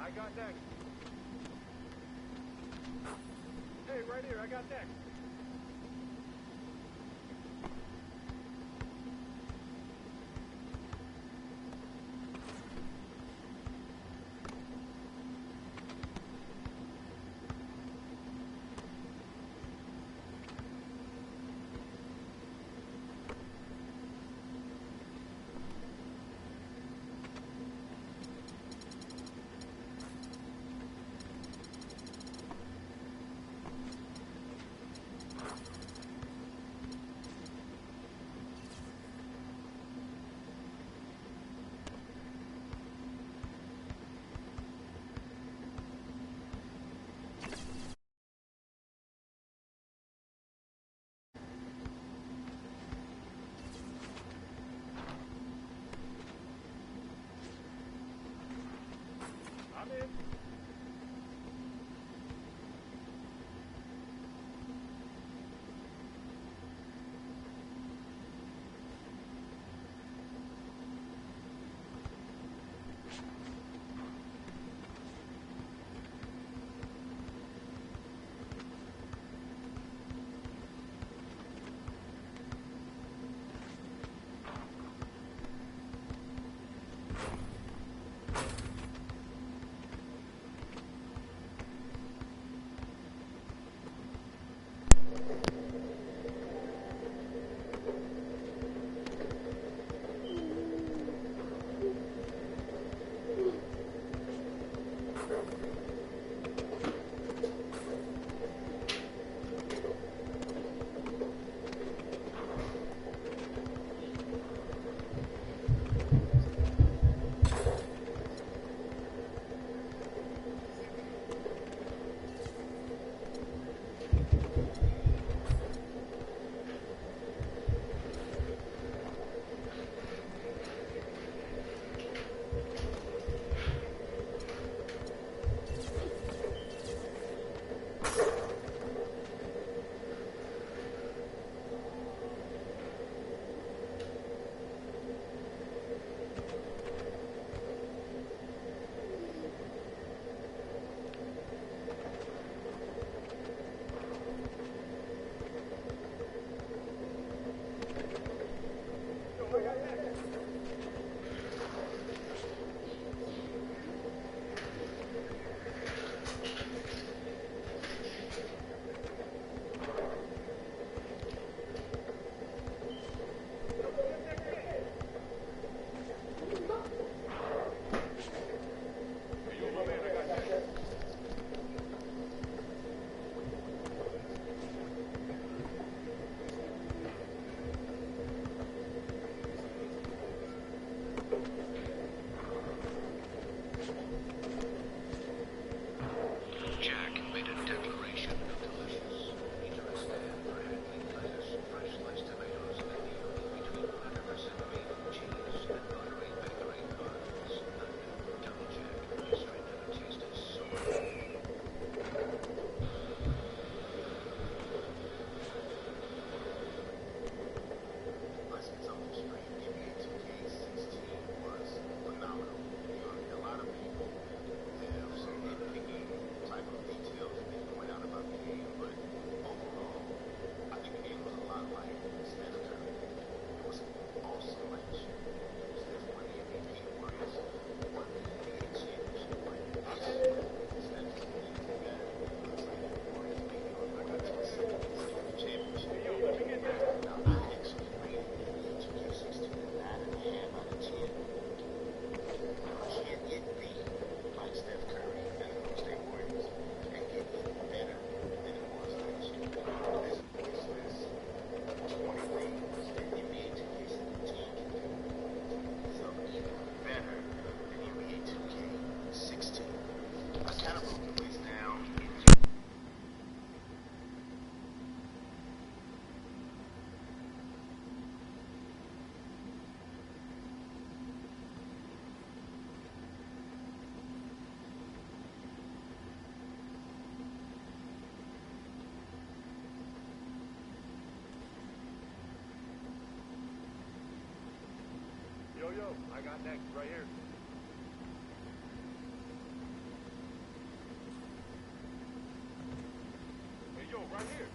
I got next. Hey, right here, I got next. I'm in. Yo, I got next, right here. right here.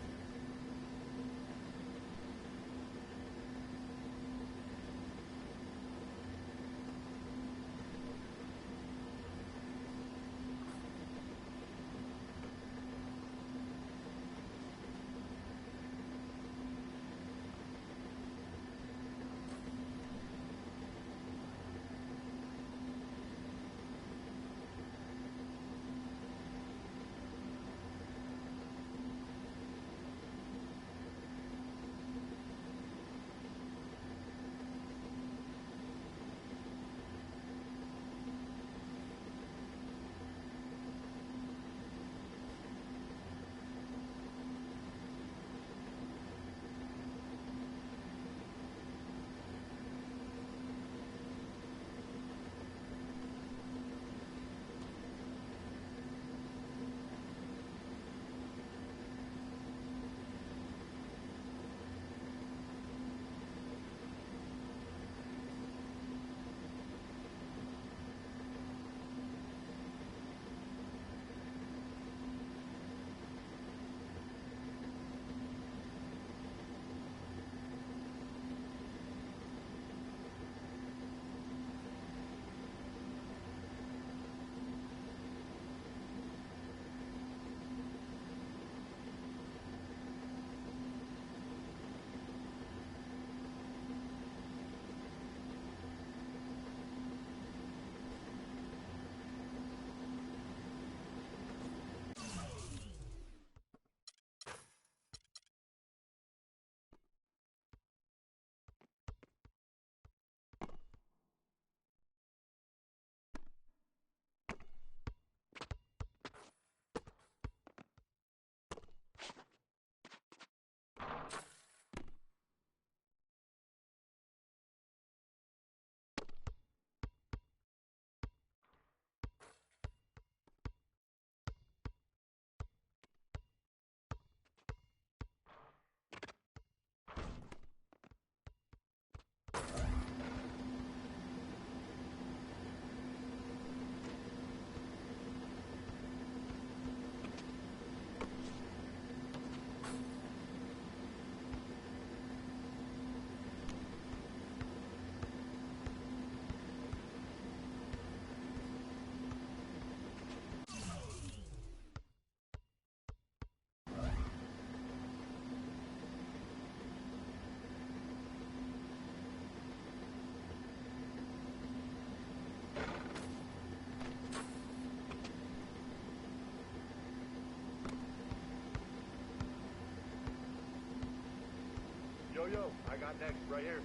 Yo, I got next, right here.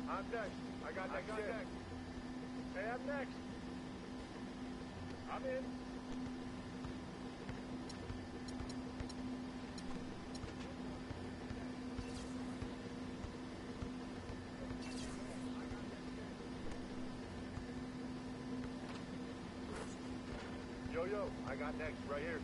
I'm next. I got next. Hey, I'm next. I'm in. Yo, I got next, right here.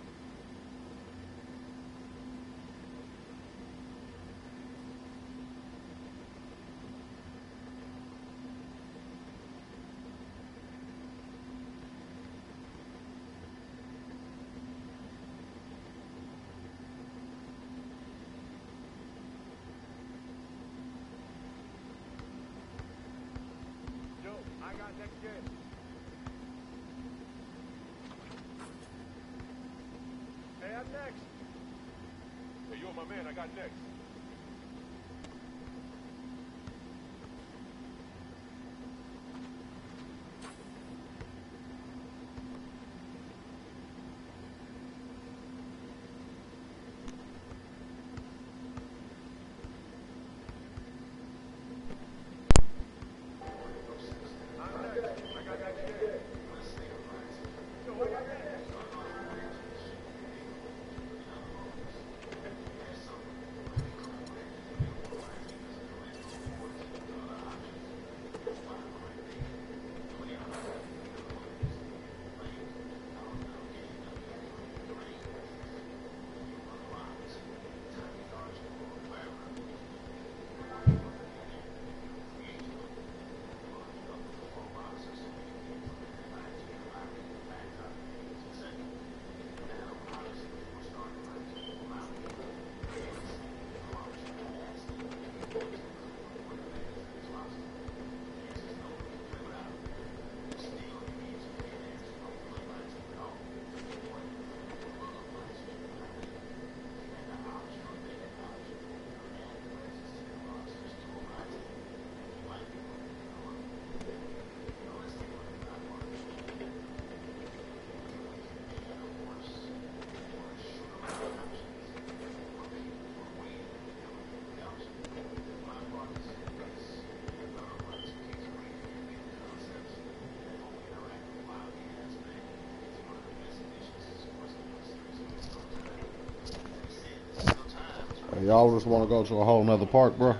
Yo, I got next game. Hey, I'm next. Hey, you're my man. I got next. Y'all just want to go to a whole nother park, bro?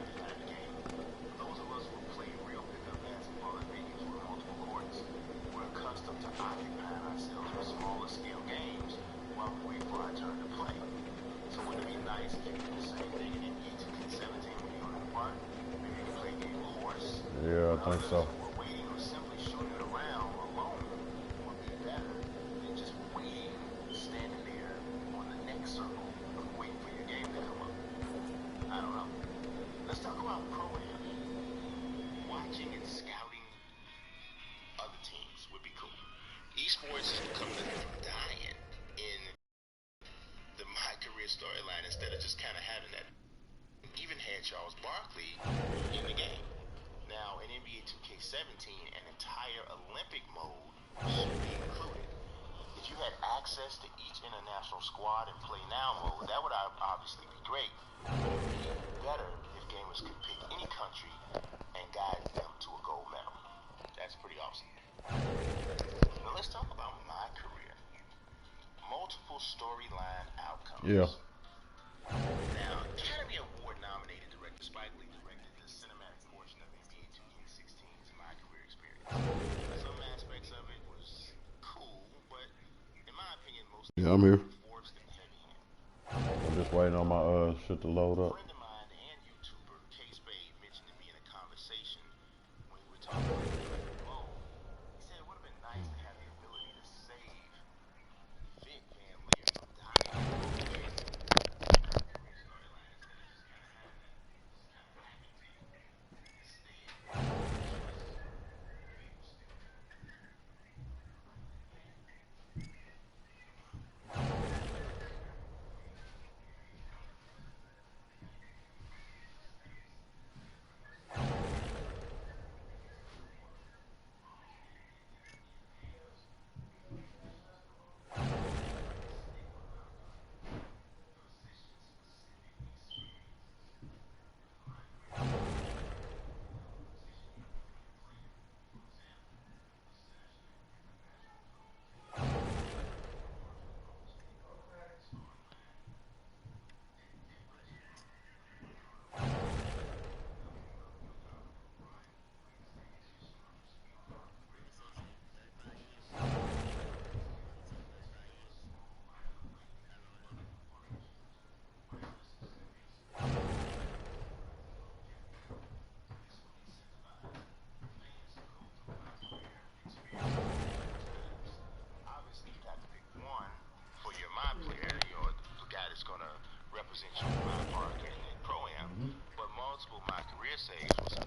Yeah, I think so. Esports has become the dying in the My Career storyline instead of just kind of having that. Even had Charles Barkley in the game. Now, in NBA 2K17, an entire Olympic mode should be included. If you had access to each international squad and play now mode, that would obviously be great. It would be better if gamers could pick any country and guide them to a gold medal. That's pretty awesome. Now let's talk about My Career. Multiple storyline outcomes. Yeah. Now, Academy Award nominated director Spike Lee directed the cinematic portion of NBA 2K16's My Career experience. Some aspects of it was cool, but in my opinion, most of I'm here. it was forced and heavy-handed. I'm just waiting on my shit to load A up. friend of mine and YouTuber K-Spade mentioned to me in a conversation when we were talking about the role. He said it would have been nice to have the ability to save Vic Van Leer from dying.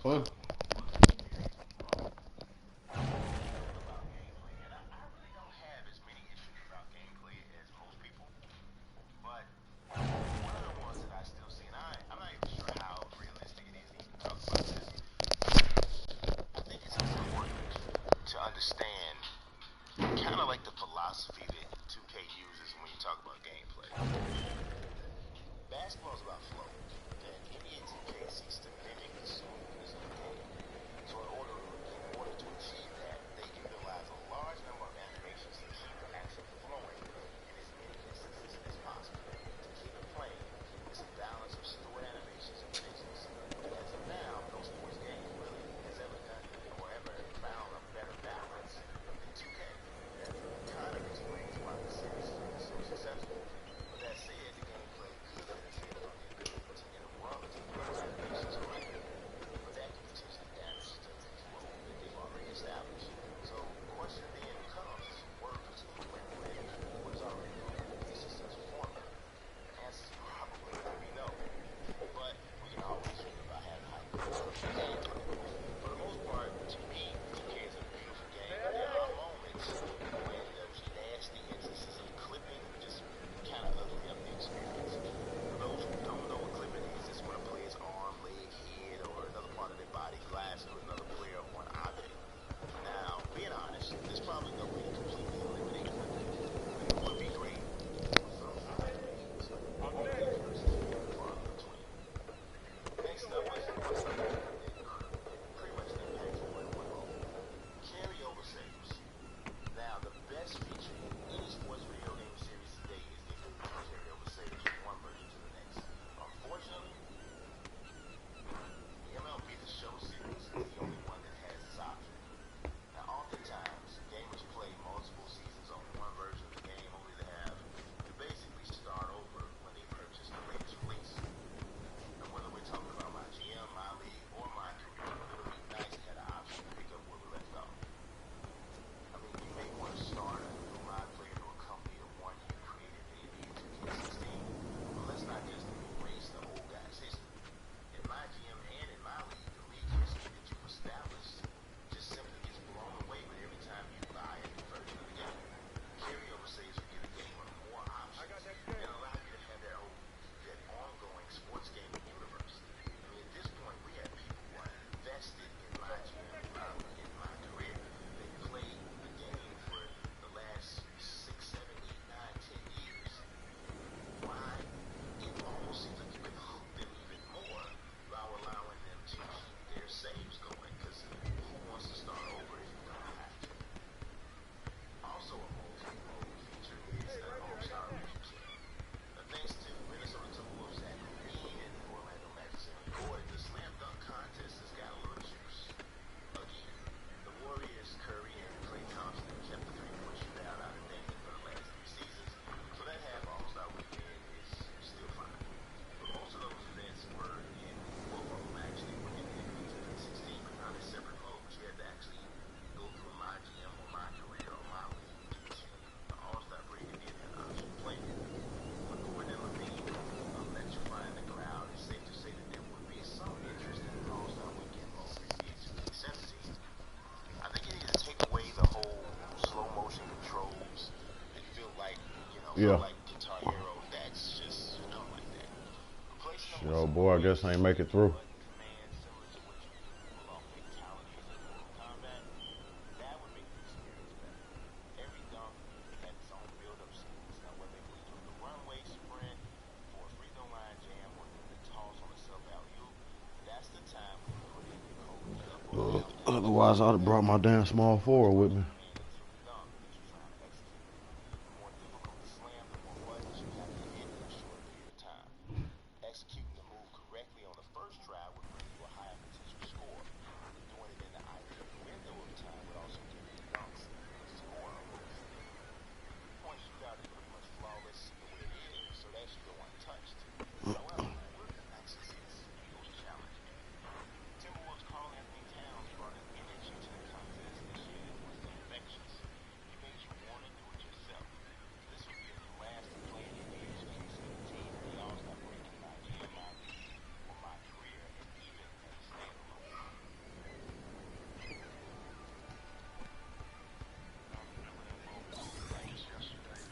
Fun. Understand kind of like the philosophy that 2K uses when you talk about gameplay. Basketball is about flow, and NBA 2K seeks to mimic the smoothness of the game. So in order to achieve that, they utilize a large number of animations to keep the action flowing in as many instances as possible. To keep it playing, it's a balance of stored animations and physics. As of now, no sports game really has ever done or ever found a better balance than 2K. That kind of explains why the series is so successful. With that said, the gameplay could benefit from the ability to interrupt those animations quickly, but that could potentially damage the Yeah. like Guitar Hero, that's just felt like that. Replacing them Shit, with old some boy, I voice guess I ain't make it through. button commands similar to what you can do to pull off fatalities in Mortal Kombat, that would make the experience better. Every dunk had its own build-up sequence. Now, whether it was doing the runway sprint for a free throw line jam or doing the toss on a sub-alley-oop, that's the time when you put in your codes up or down dash. Otherwise, I'd have brought my damn small forward with me. Commandings for the dunk that you're trying to execute. The more difficult the slam, the more buttons you have to hit in a shorter period of time. Executing the move correctly on the first try would bring you a higher potential score. Doing it in the ideal window of time would also give your dunks a score of boost. Point shootout is pretty much flawless the way it is, so that should go untouched. However, access is equally challenging. Timberwolves Karl Anthony Towns brought an energy to the contest this year that was infectious. He made you want to do it yourself. This would be a new last to play in NBA 2K17, and they all start breaking my jam, my league, or my career, and even as a standalone. I remember that moment like it's yesterday.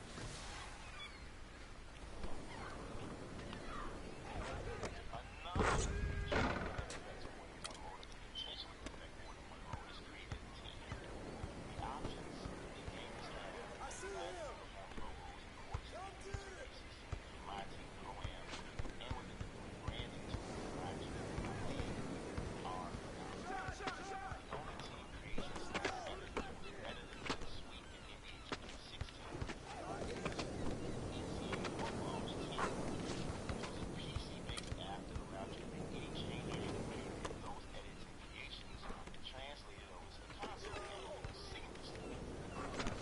Another feature that affects more than one mode, and can intentionally affect more than one mode, is creating a team. The options that gamers have of having logos and coordinates in 2K16 for My Team Pro-Am, and within the new branding tool for My Team and My League, are phenomenal. The only team creation style other than the repetitive and sweet in NBA 2K16 is NCAA Football's Team. It was a PC-based app that allowed you to make any changes, and those edits and creations translated over to the console game seamlessly.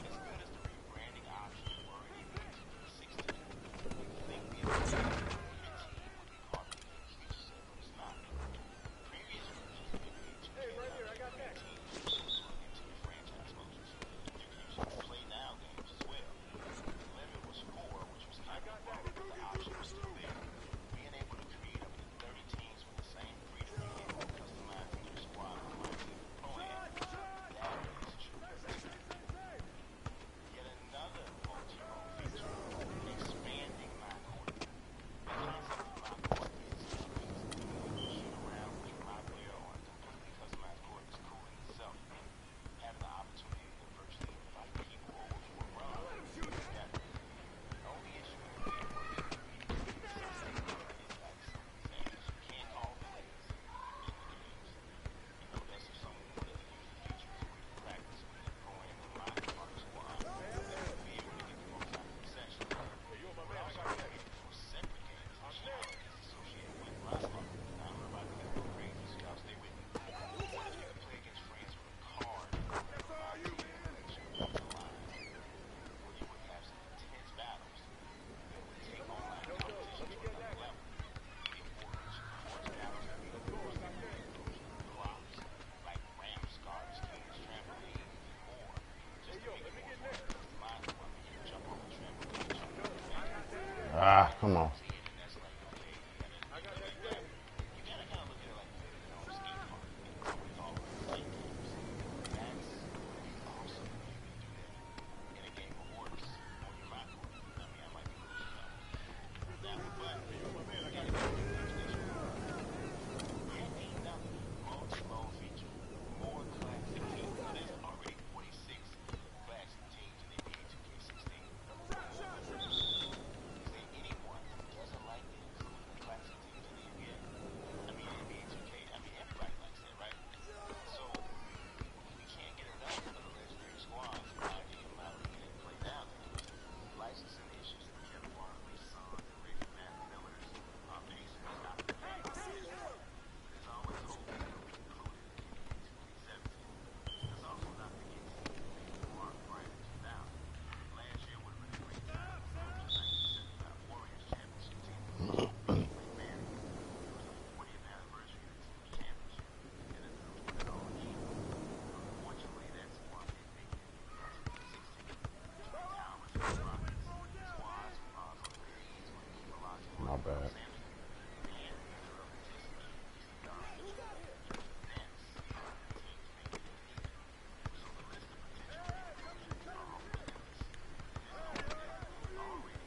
As good as the rebranding options were in NBA 2K16, you'd think the ability to create a team would be part of the game's feature set, but it's not. Previous versions of NBA 2K allowed you to create teams using plug into your franchise motions. You could use it for Play Now games as well. The limit was 4, which was kind of above, but the option was still there. Being able to create up to 30 teams with the same freedom you get when customizing your squad on My Team Pro-Am, that is true utility. Yet another multi-role feature, expanding my court. The concept of my court is amazing. Being able to shoot around with your My Player on a completely customized court is cool in itself, and having the opportunity to virtually invite people over for a run is better. The only issue with the game was that some things are inside some of these apps. You can't call plays in the games. You know, that's if someone wanted to use the feature as a way to practice being a pro-am in my part of the squad. They wouldn't be able to get the most out of the session. It would also create 4 separate games and shenanigans associated with roster. Now, I'm about to get a little crazy, so y'all stay with me. What if you could play against friends with a card from the My Team collection on the line, where you would have some intense battles that would take online competition to another level? Big courts battles could be hoops that would be encroaching on blocks, like ramps, garbage cans, trampolines, and more. Just to make it more fun and customizable, I mean, you can jump off a trampoline and shoot another fan. Ah, come on. And that's like, okay, you gotta kind of look at it like building your own skate park, with all of the flight games. That's pretty awesome if you can do that in a game of horse on your My Court. I mean, I might be losing y'all on that one, but you gotta give it to PlayStation. Yet another multi-mode feature, more classic teams. Now, there's already 46 classic teams in NBA 2K16. Is there anyone who doesn't like the inclusion of classic teams in the NBA? I mean, NBA 2K, I mean, everybody likes that, right? So, we can't get enough of the legendary squads in My Team, My League, and Play Now games. Licensing issues that Kevin Barkley's son and Reggie Millers, Pacers, out of the game for this one. But there's always hope that they'll be included in NBA 2K17. Let's also not forget teams that made the mark prior to 2000. Last year would have been a great time to bring up the 1975 Warriors championship team with Coach Big Ray Manning. It was the 40th anniversary of the team's championship, and the news put it all in. Unfortunately, that squad didn't make it in NBA 2K16. Trey Towers from the Rockets, squads from the Blades with Hakeem Olajuwon My and Miles bad. Sanders, and they're reminiscent of Keith Dunn, even the Nets, teams make it in neither. So the list of potential inclusions are almost endless. And there's hope that with already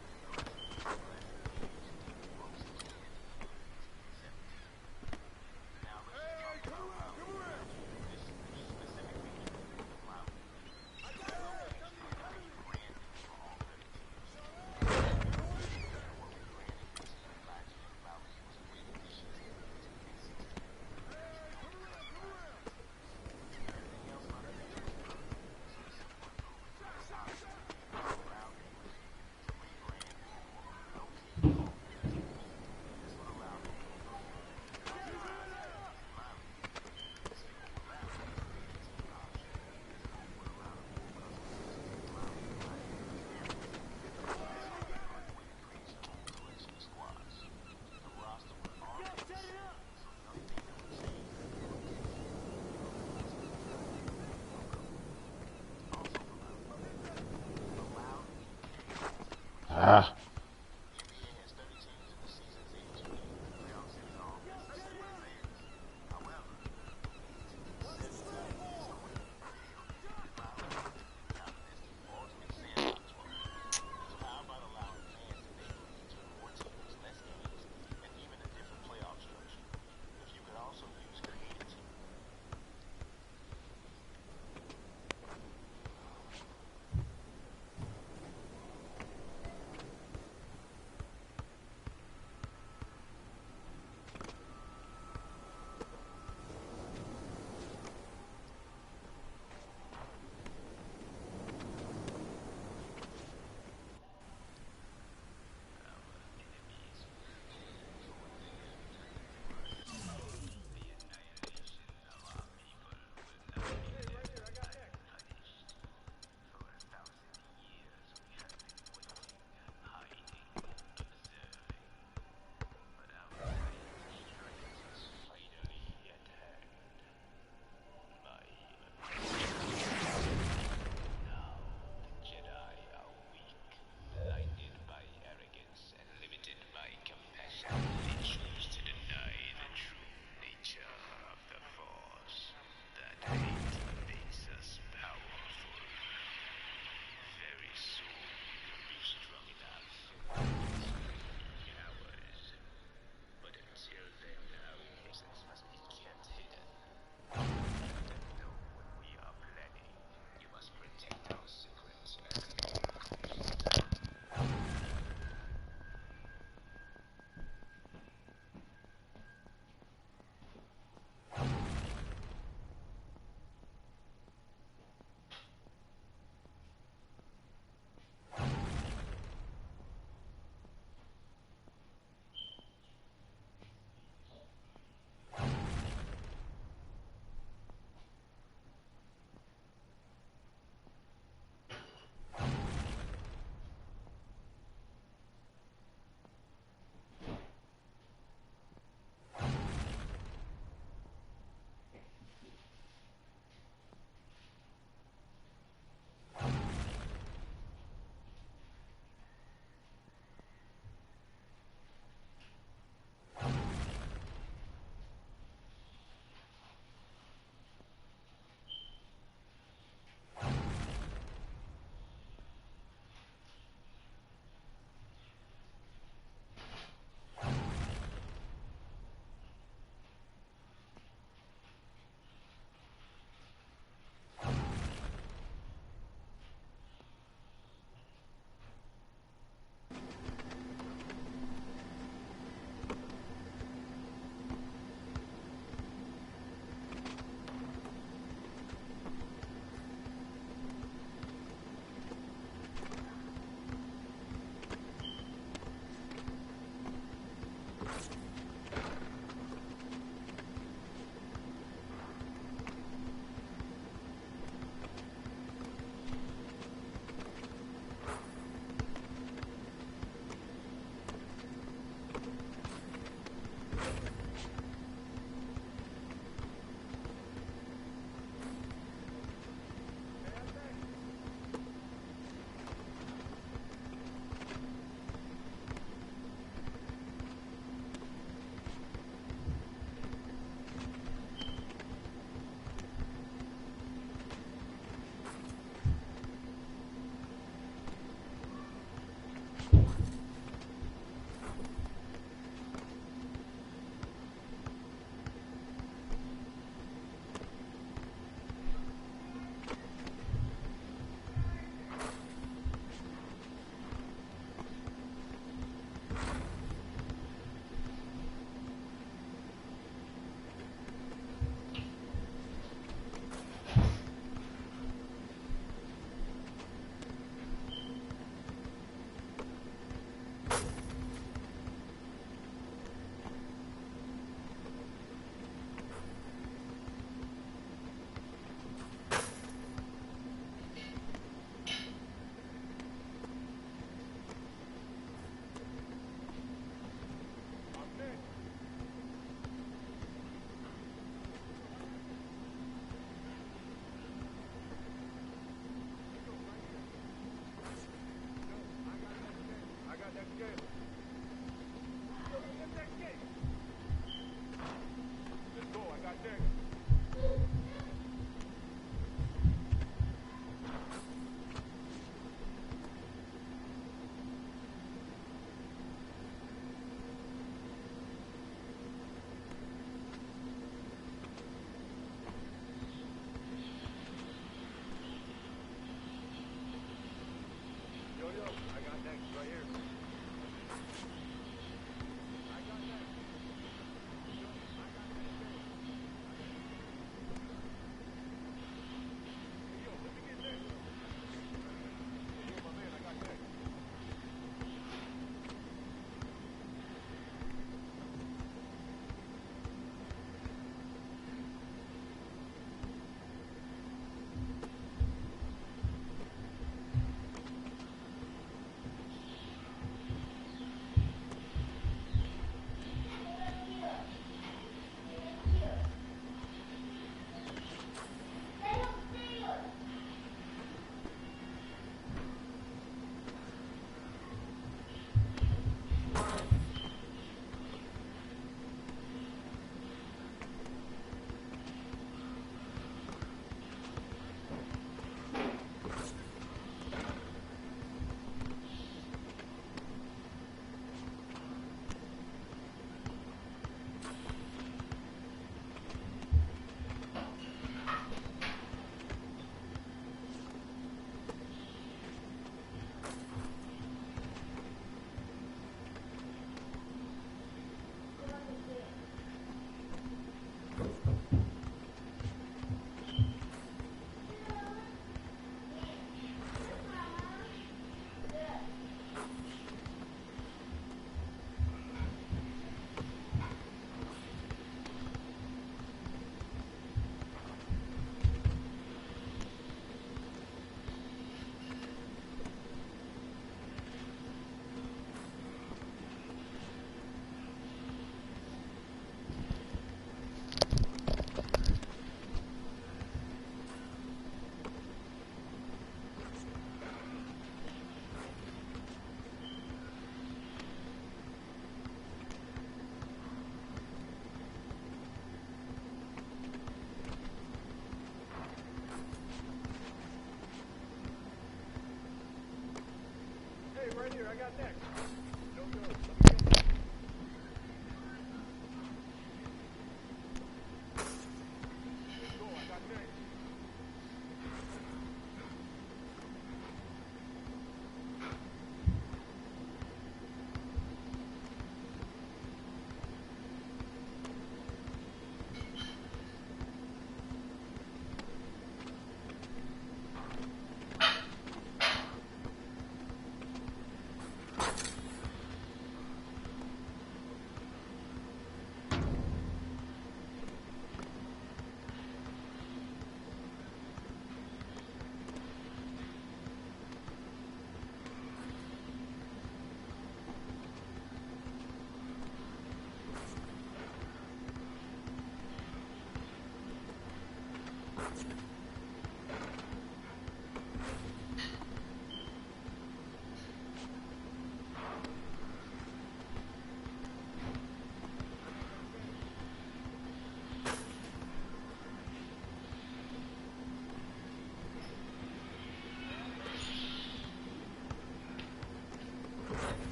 Ah. NBA has 30 teams in the season's 82 games. The playoffs is all. That's the same as theirs. However, 7 times is the winning ratio. By the way, now this is the ultimate sandbox rule. So how about allowing fans to make leagues with more teams, less games, and even a different playoff structure? If you could also use creative teams.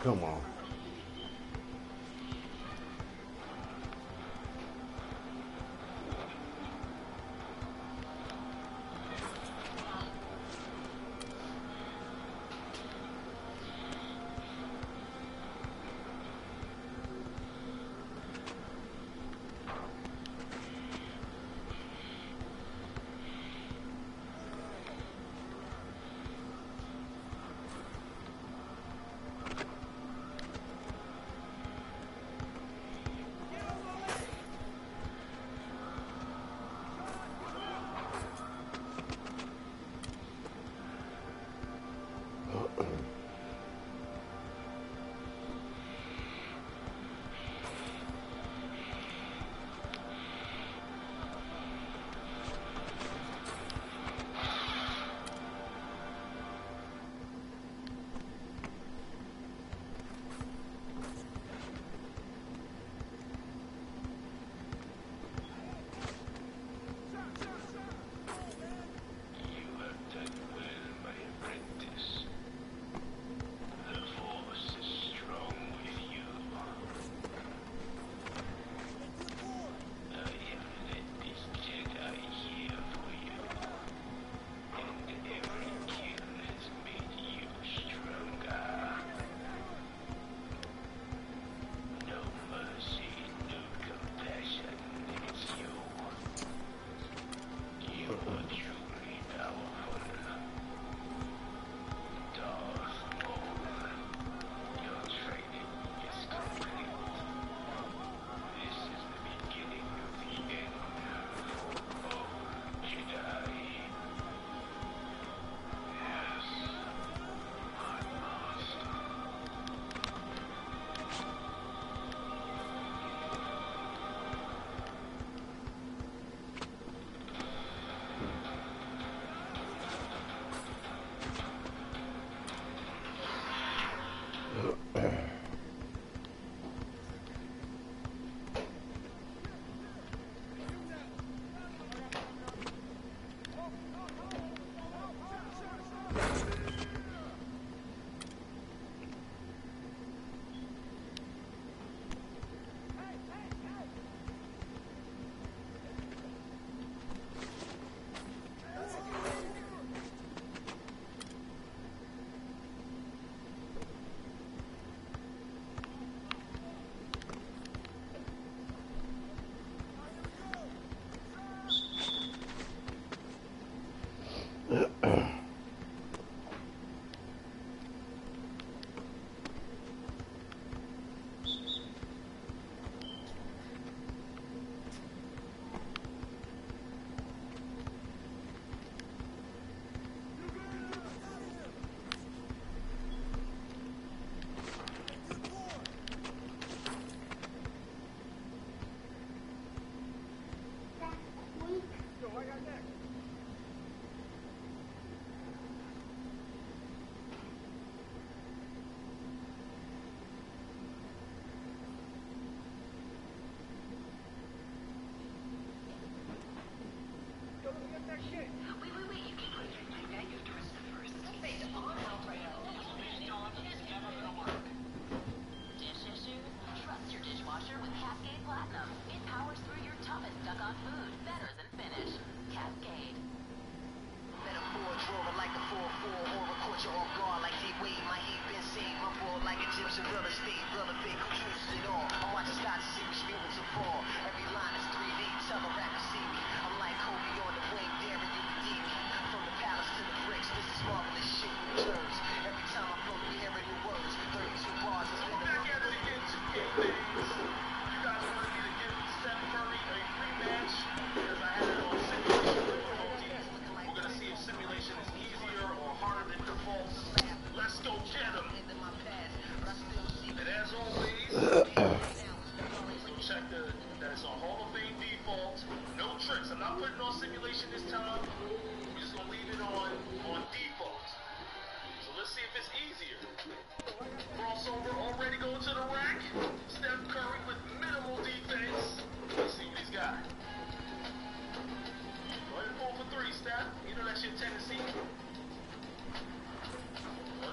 Come on.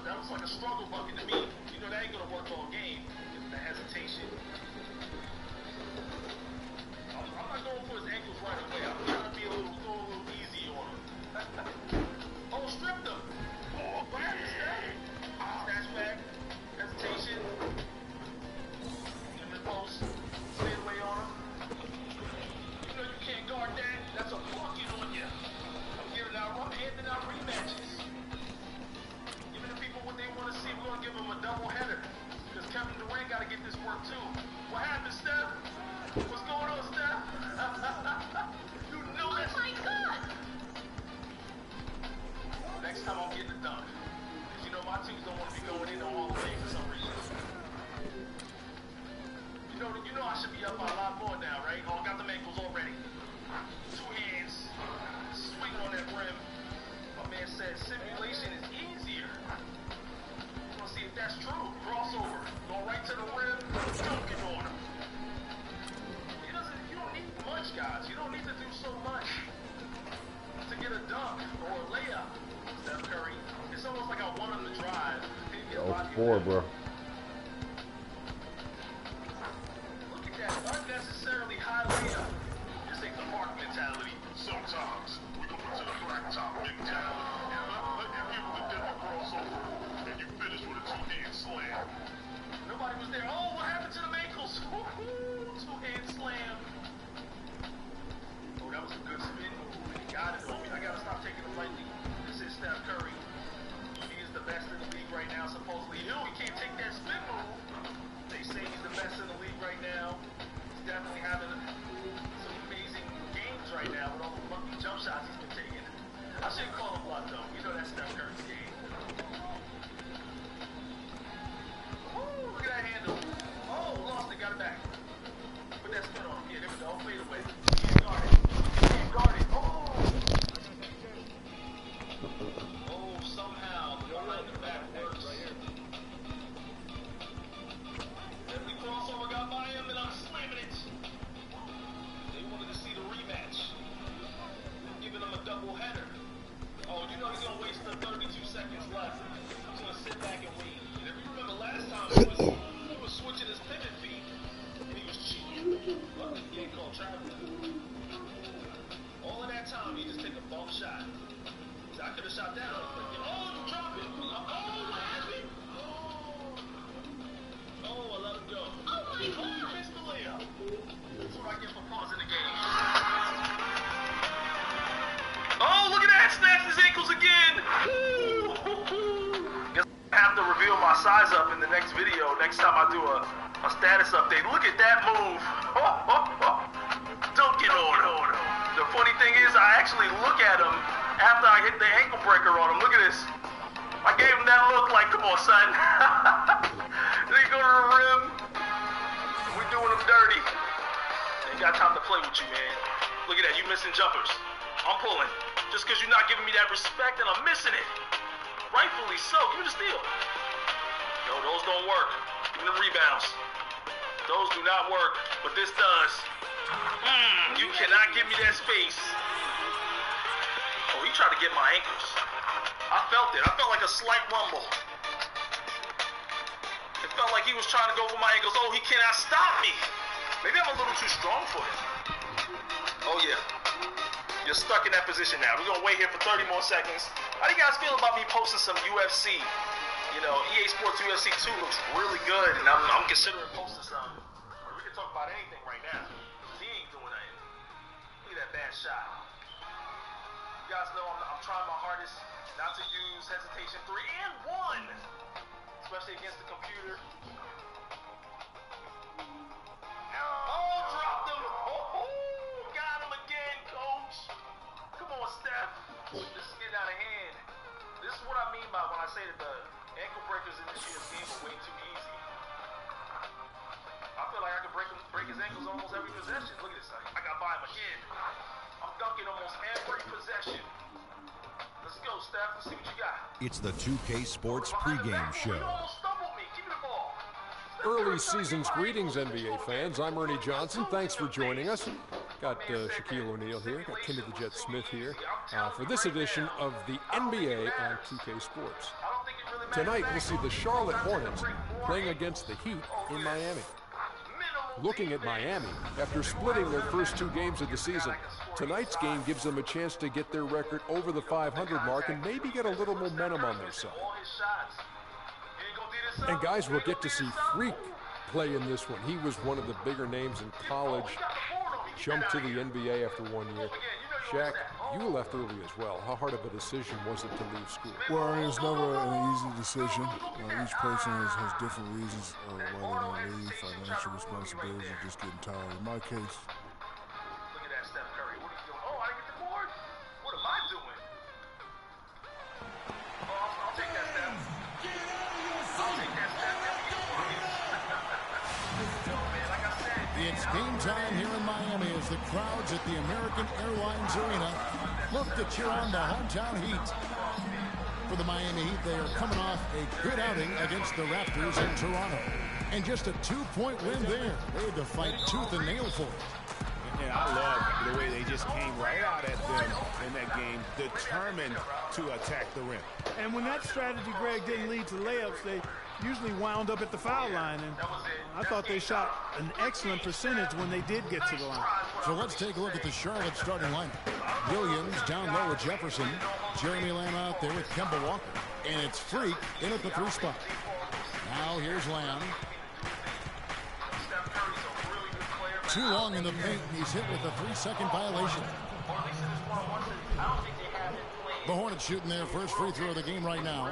That was like a struggle bucket to me. know, that ain't gonna work all game. The hesitation. I'm not going for his ankles right away. I'm trying to be a little easy on him. Oh, stripped him. Oh, grab his step. Snatch back. Hesitation. Give him the post. Stay away on him. You know you can't guard that. That's a bucket on you. I'm giving out handing out rematches. Giving the people what they want to see. We're gonna give them a double header. Because Kevin Durant got to get this work too. What happened, Steph? What's going on, Steph? You know that's... Oh my God! Next time I'm getting a dunk. Because you know my teams don't want to be going in on all the things for some reason. You know I should be up a lot more now, right? Oh, I got the ankles already. Two hands. Swing on that rim. My man said simulation is easier. We're gonna see if that's true. Crossover. Going right to the rim. Dunking on him. You don't need much, guys. You don't need to do so much to get a dunk or a layup. Steph Curry. It's almost like I want him to drive. Oh, 4, bro. Look at that unnecessarily high layup. This ain't the Mark mentality. Sometimes we go to the blacktop mentality. You give the different crossover, and you finish with a two-hand slam. Nobody was there. Oh, what happened to the ankles? Two-hand slam. Oh, that was a good spin move. He got it on me. I gotta stop taking it lightly. This is Steph Curry. He is the best in the league right now, supposedly. He can't take that spin move. They say he's the best in the league right now. He's definitely having some amazing games right now with all the lucky jump shots he's been taking. I shouldn't call him luck, though. You know that's Steph Curry's game. Ooh, look at that handle. Oh, lost it. Got it back. Put that spin on him. Yeah, there we go. Fade away. Can't guard it. Can't guard it. Oh! Oh, somehow the behind the back works. Every crossover got by him, and I'm slamming it. They wanted to see the rematch. Giving him a double header. Oh, you know he's going to waste the 32 seconds left. He's going to sit back and wait. And if you remember last time, he was switching his pivot feet, and he was cheating. Luckily, he ain't called traveling. All of that time, he just take a bump shot. I could have shot down. Oh, you drop it. Oh, what happened? Oh, I let him go. Oh, my God. You missed the layup. That's what I get for pausing the game. Oh, look at that. Snaps his ankles again. Guess I have to reveal my size up in the next video. Next time I do a status update. Look at that move. Dunking on him. The funny thing is, I actually look at him after I hit the ankle breaker on him. Look at this. I gave him that look like, come on, son. They go to the rim. We doing him dirty. Ain't got time to play with you, man. Look at that. You missing jumpers. I'm pulling. Just because you're not giving me that respect and I'm missing it. Rightfully so. Give me the steal. No, those don't work. Give me the rebounds. Those do not work, but this does. You cannot give me that space. Oh, he tried to get my ankles. I felt it. I felt like a slight rumble. It felt like he was trying to go for my ankles. Oh, he cannot stop me. Maybe I'm a little too strong for him. Oh, yeah. You're stuck in that position now. We're going to wait here for 30 more seconds. How do you guys feel about me posting some UFC? You know, EA Sports UFC 2 looks really good, and I'm considering posting some. Or we can talk about anything right now. He ain't doing nothing. Look at that bad shot. You guys know I'm trying my hardest not to use hesitation 3 and 1, especially against the computer. Oh, dropped him. Oh, got him again, coach. Come on, Steph. This is getting out of hand. This is what I mean by when I say that the ankle breakers in this year's game are way too easy. I feel like I could break his ankles almost every possession. Look at this. I got by him again. I'm dunking almost every possession. Let's go, Steph. Let's see what you got. It's the 2K Sports pregame show. You almost stumbled me. Give me the ball. Early season's greetings, NBA fans. I'm Ernie Johnson. Thanks for joining us. Got Shaquille O'Neal here. Got Timmy the Jet Smith here for this edition of the NBA on 2K Sports. I don't think it really Tonight, we'll see the Charlotte Hornets playing against the Heat in Miami. Looking at Miami, after splitting their first 2 games of the season, tonight's game gives them a chance to get their record over the 500 mark and maybe get a little momentum on their side. And guys, we'll get to see Freak play in this one. He was one of the bigger names in college, jumped to the NBA after 1 year. Shaq, you left early as well. How hard of a decision was it to leave school? Well, it's never an easy decision. Each person has different reasons why they want to leave, financial responsibilities, or just getting tired. In my case, Look at that, Steph Curry. What are you doing? Oh, I get the board? What am I doing? Oh, I'll take that, Steph. I'll take that, Steph. Like I said, it's game time here in Miami as the crowds at the American Airlines Arena look to cheer on the hometown Heat. For the Miami Heat, they are coming off a good outing against the Raptors in Toronto. And just a 2-point win there. They had to fight tooth and nail for it. Yeah, I love the way they just came right out at them in that game, determined to attack the rim. And when that strategy, Greg, didn't lead to layups, they usually wound up at the foul line. And I thought they shot an excellent percentage when they did get to the line. So let's take a look at the Charlotte starting lineup. Williams down low with Jefferson. Jeremy Lamb out there with Kemba Walker. And it's Freak in at the 3 spot. Now here's Lamb. Too long in the paint, and he's hit with a 3-second violation. The Hornets shooting their first free throw of the game right now.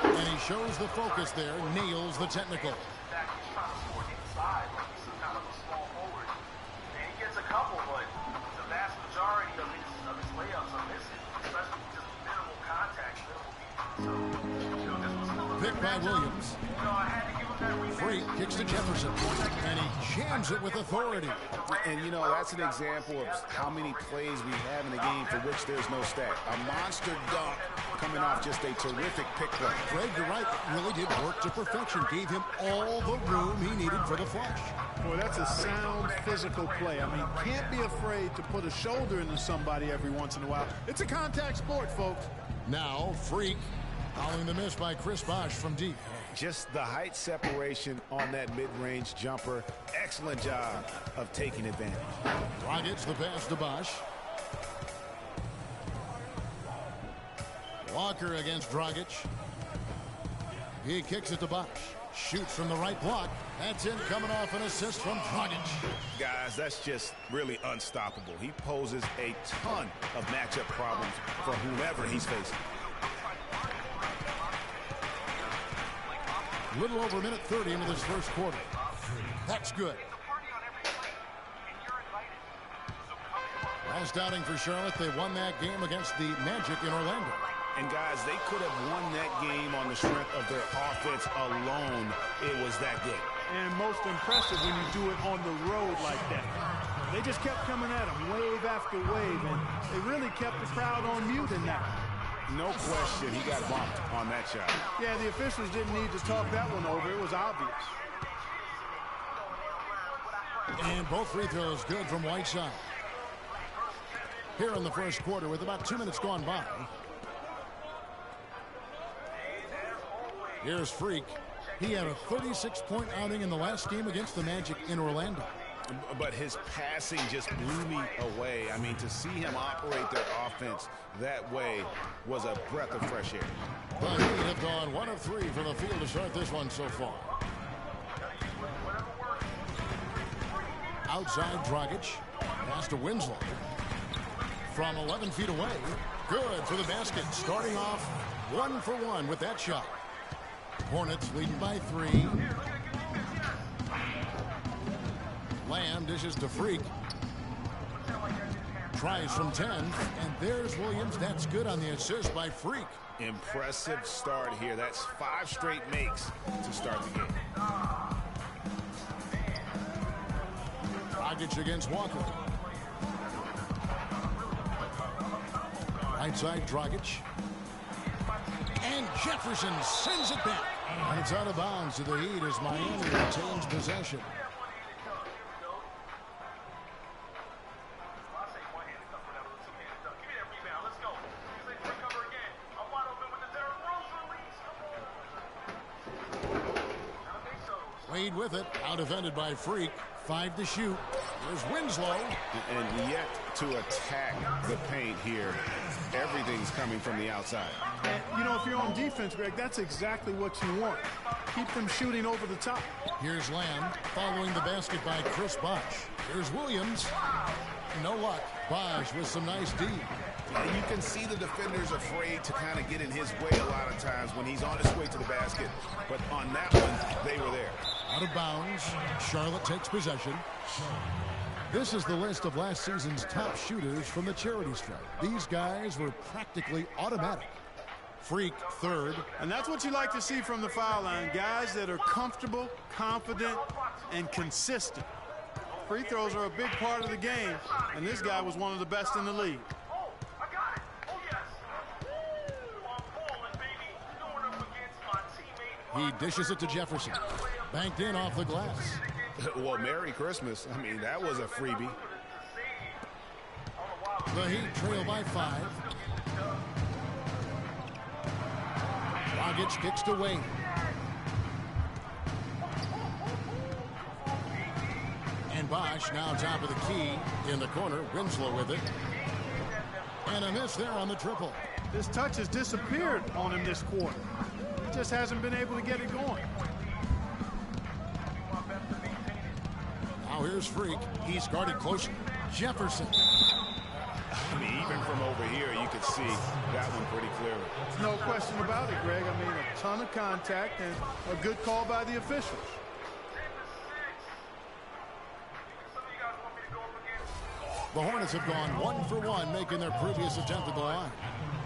And he shows the focus there, nails the technical. Picked by Williams. Freak kicks to Jefferson, and he jams it with authority. And, you know, that's an example of how many plays we have in the game for which there's no stat. A monster dunk coming off just a terrific pick play. Greg, you're right. Really did work to perfection. Gave him all the room he needed for the flush. Boy, that's a sound physical play. I mean, can't be afraid to put a shoulder into somebody every once in a while. It's a contact sport, folks. Now, Freak following the miss by Chris Bosh from deep. Just the height separation on that mid-range jumper. Excellent job of taking advantage. Dragic the pass to Bosh. Walker against Dragic. He kicks it to Bosh. Shoots from the right block. That's in, coming off an assist from Dragic. Guys, that's just really unstoppable. He poses a ton of matchup problems for whomever he's facing. Little over a minute 30 into this first quarter. That's good. Last outing for Charlotte, they won that game against the Magic in Orlando. And guys, they could have won that game on the strength of their offense alone. It was that good. And most impressive when you do it on the road like that. They just kept coming at them wave after wave, and they really kept the crowd on mute in that. No question, he got bumped on that shot. Yeah, the officials didn't need to talk that one over. It was obvious. And both free throws good from Whiteside. Here in the first quarter with about 2 minutes gone by. Here's Freak. He had a 36-point outing in the last game against the Magic in Orlando. But his passing just blew me away. I mean, to see him operate their offense that way was a breath of fresh air. The Heat have gone 1 of 3 from the field to start this one so far. Outside Dragic. Pass to Winslow. From 11 feet away. Good for the basket. Starting off 1 for 1 with that shot. Hornets leading by 3. Lamb dishes to Freak. Tries from 10. And there's Williams. That's good on the assist by Freak. Impressive start here. That's 5 straight makes to start the game. Dragic against Walker. Right side Dragic. And Jefferson sends it back. And it's out of bounds to the Heat as Miami retains possession. Wade with it. Out defended by Freak. 5 to shoot. There's Winslow. And yet to attack the paint here, everything's coming from the outside. And, you know, if you're on defense, Greg, that's exactly what you want. Keep them shooting over the top. Here's Lamb following the basket by Chris Bosh. Here's Williams. No luck. Bosh with some nice D. And you can see the defenders afraid to kind of get in his way a lot of times when he's on his way to the basket. But on that one, they were there. Out of bounds. Charlotte takes possession. This is the list of last season's top shooters from the charity stripe. These guys were practically automatic. Freak third. And that's what you like to see from the foul line. Guys that are comfortable, confident, and consistent. Free throws are a big part of the game, and this guy was one of the best in the league. He dishes it to Jefferson. Banked in off the glass. Well, Merry Christmas. I mean, that was a freebie. The Heat trail by 5. Dragic kicks to Wade. And Bosh now top of the key in the corner. Winslow with it. And a miss there on the triple. This touch has disappeared on him this quarter. He just hasn't been able to get it going. Now here's Freak. He's guarded closely. Jefferson. I mean, even from over here, you could see that one pretty clearly. No question about it, Greg. I mean, a ton of contact and a good call by the officials. The Hornets have gone 1 for 1, making their previous attempt at the line.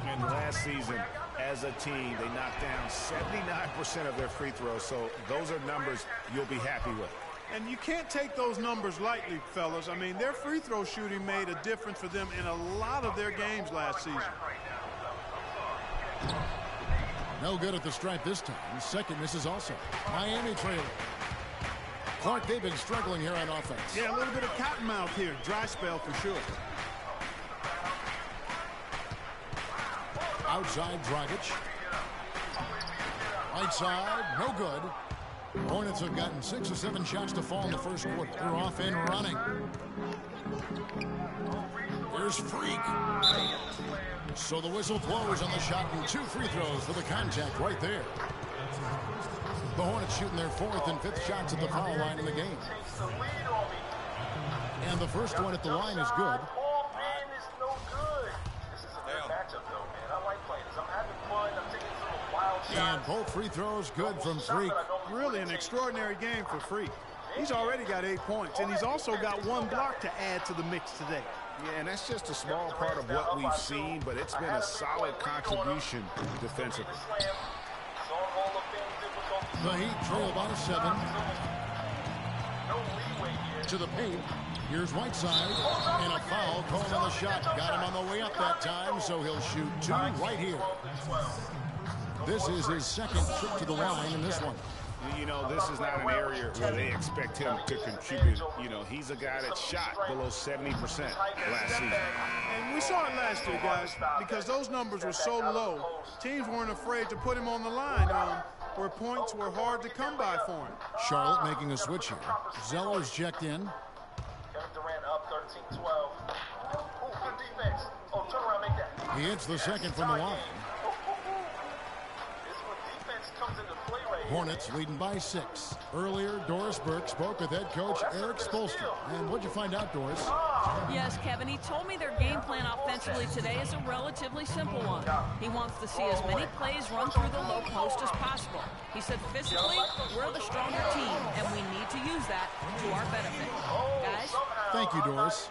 And last season, as a team, they knocked down 79% of their free throws, so those are numbers you'll be happy with. And you can't take those numbers lightly, fellas. I mean, their free throw shooting made a difference for them in a lot of their games last season. No good at the stripe this time. Second misses also. Miami trailing. Clark, they've been struggling here on offense. Yeah, a little bit of cottonmouth here. Dry spell for sure. Outside Dragic. Right side, no good. Hornets have gotten 6 or 7 shots to fall in the first quarter. They're off and running. There's Freak. So the whistle blows on the shot and 2 free throws for the contact right there. The Hornets shooting their 4th and 5th shots at the foul line in the game. And the first one at the line is good. And both free throws good from Freak. Really an extraordinary game for Freak. He's already got 8 points, and he's also got 1 block to add to the mix today. Yeah, and that's just a small part of what we've seen, but it's been a solid contribution defensively. The Heat trail by 7. To the paint. Here's Whiteside. And a foul called on the shot. Got him on the way up that time, so he'll shoot 2 right here. This is his 2nd trip to the line in this one. You know, this is not an area where they expect him to contribute. You know, he's a guy that shot below 70% last season. And we saw it last year, guys, because those numbers were so low. Teams weren't afraid to put him on the line where points were hard to come by for him. Charlotte making a switch here. Zeller's checked in. He hits the second from the line. Hornets leading by 6. Earlier, Doris Burke spoke with head coach Eric Spoelstra. And what'd you find out, Doris? Yes, Kevin, he told me their game plan offensively today is a relatively simple one. He wants to see as many plays run through the low post as possible. He said physically, we're the stronger team, and we need to use that to our benefit. Guys? Thank you, Doris.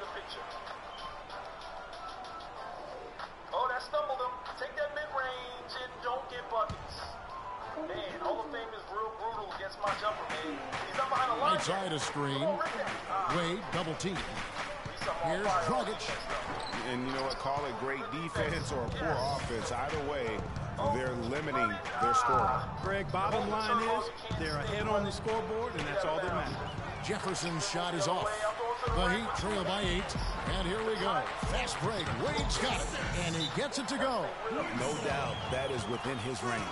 Oh, that stumbled him. Take that mid-range and don't get buckets. Man, Hall of Fame is real brutal against my jumper, man. He's up behind the line. Right side of screen. Wade double team. Here's Dragic. And you know what? Call it great defense or poor offense. Either way, they're limiting their scoring. Greg, bottom line is they're ahead on the scoreboard, and that's all that matters. Jefferson's shot is off. The Heat trail by 8. And here we go. Fast break. Wade's got it. And he gets it to go. No doubt that is within his range.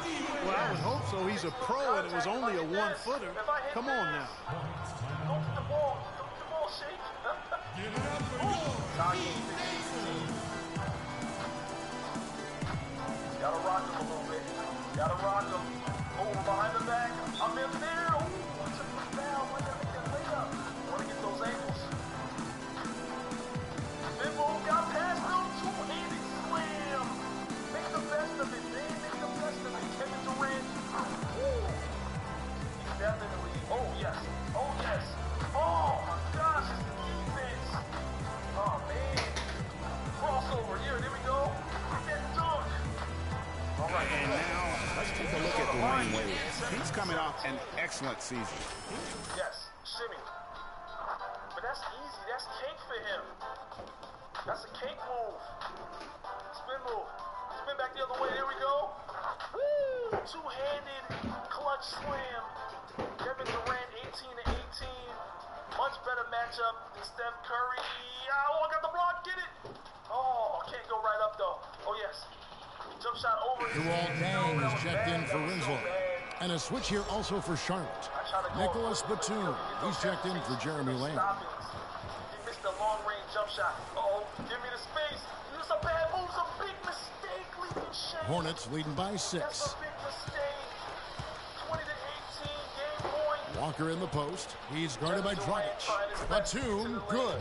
Well, I would hope so. He's a pro, and it was only a one-footer. Come on now. Gotta rock him a little bit. Gotta rock him. Over behind the back. I'm in there. Ooh, took him down. Why gotta make that layup? Wanna get those ankles. Spin move. Got past him. Two-handed slam. Make the best of it, man. Make the best of it. Kevin Durant. Woo. He's definitely. Oh, yes. Oh, yes. Oh, my gosh. It's the defense. Oh, man. Crossover. Here we go. Get that dunk. And now, let's take a look at Dwayne Wade. He's coming off an excellent season. Yes, shimmy. But that's easy. That's cake for him. That's a cake move. Spin move. Spin back the other way. There we go. Woo! Two-handed clutch slam. Kevin Durant, 18 to 18. Much better matchup than Steph Curry. Oh, I got the block. Get it. Oh, can't go right up, though. Oh, yes. Jump shot over. Dual Dang is checked in for Winslow. And a switch here also for Charlotte. Nicholas Batum. He's checked in for Jeremy Lamb. He missed a long-range jump shot. Uh-oh. Give me the space. This is a bad move. It's a big mistake. Leaving Shea. Hornets leading by 6. That's a big mistake. 20 to 18. Game point. Walker in the post. He's guarded by Dragic. Batum, good.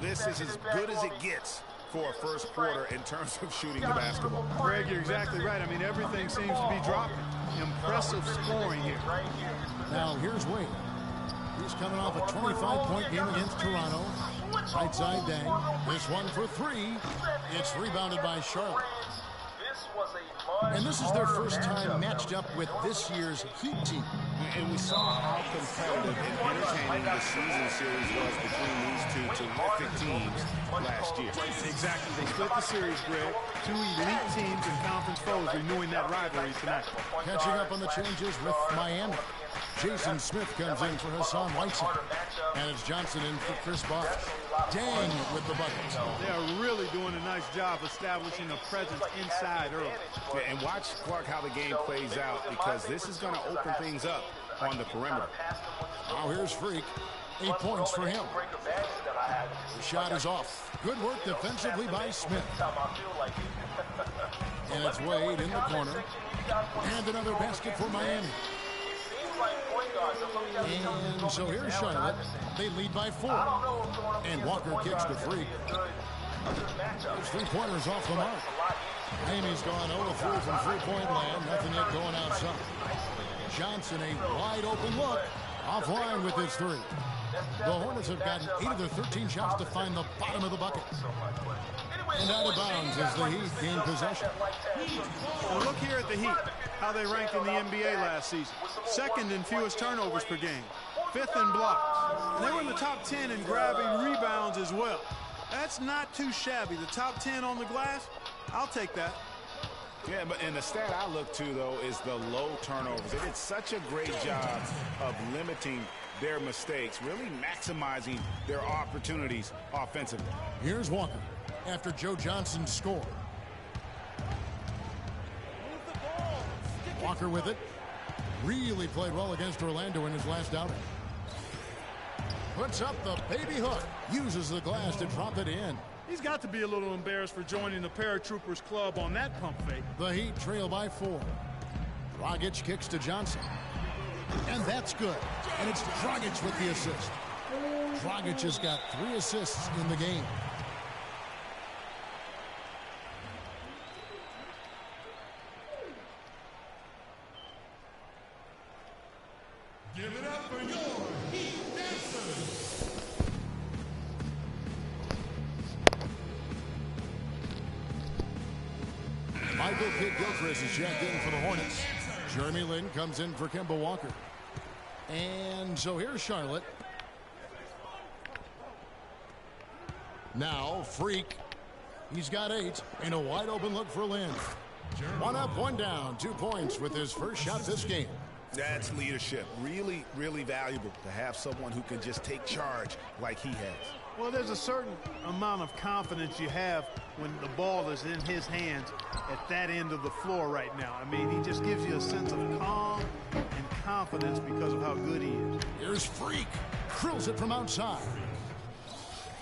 This is as good as it gets for a first quarter in terms of shooting the basketball. Greg, you're exactly right. I mean, everything seems to be dropping. Impressive scoring here. Now here's Wade. He's coming off a 25-point game against Toronto. Right side Dang. This one for 3. It's rebounded by Charlotte. And this is their first time matched up with this year's Heat team. And we saw how competitive and entertaining the season series was between these two terrific teams last year. Exactly. They split the series, Greg. Two elite teams and conference foes renewing that rivalry tonight. Catching up on the changes with Miami. Jason Smith comes in for Hassan Whiteside. And it's Johnson in for Chris Bosh. Dang with the buckets. They are really doing a nice job establishing a presence inside early. Yeah, and watch, Clark, how the game plays out, because this is going to open things up on the perimeter. Now here's Freak. 8 points for him. The shot is off. Good work defensively by Smith. And it's Wade in the corner. And another basket for Miami. And so here's Charlotte. They lead by 4. And Walker kicks to Freak. There's 3-pointers off the mark. Miami's gone 0-3 from three-point land. Nothing yet going outside. Johnson, a wide open look. Offline with his 3. The Hornets have gotten 8 of their 13 shots to find the bottom of the bucket. And out of bounds as the Heat gain possession. Well, look here at the Heat, how they ranked in the NBA last season. Second in fewest turnovers per game. 5th in blocks. And they were in the top 10 in grabbing rebounds as well. That's not too shabby. The top 10 on the glass, I'll take that. Yeah, but and the stat I look to, though, is the low turnovers. They did such a great job of limiting their mistakes, really maximizing their opportunities offensively. Here's Walker after Joe Johnson scored. Walker with it. Really played well against Orlando in his last outing. Puts up the baby hook. Uses the glass to drop it in. He's got to be a little embarrassed for joining the Paratroopers club on that pump fake. The Heat trail by 4. Dragic kicks to Johnson. And that's good. And it's Dragic with the assist. Dragic has got 3 assists in the game. Give it up for your Heat dancers. Michael Kidd-Gilchrist is checked in for the Hornets. Jeremy Lin comes in for Kemba Walker. And so here's Charlotte. Now Freak. He's got 8 and a wide open look for Lin. 1 up, 1 down, 2 points with his first shot this game. That's leadership. Really, really valuable to have someone who can just take charge like he has. Well, there's a certain amount of confidence you have when the ball is in his hands at that end of the floor right now. I mean, he just gives you a sense of calm and confidence because of how good he is. Here's Freak. Drills it from outside.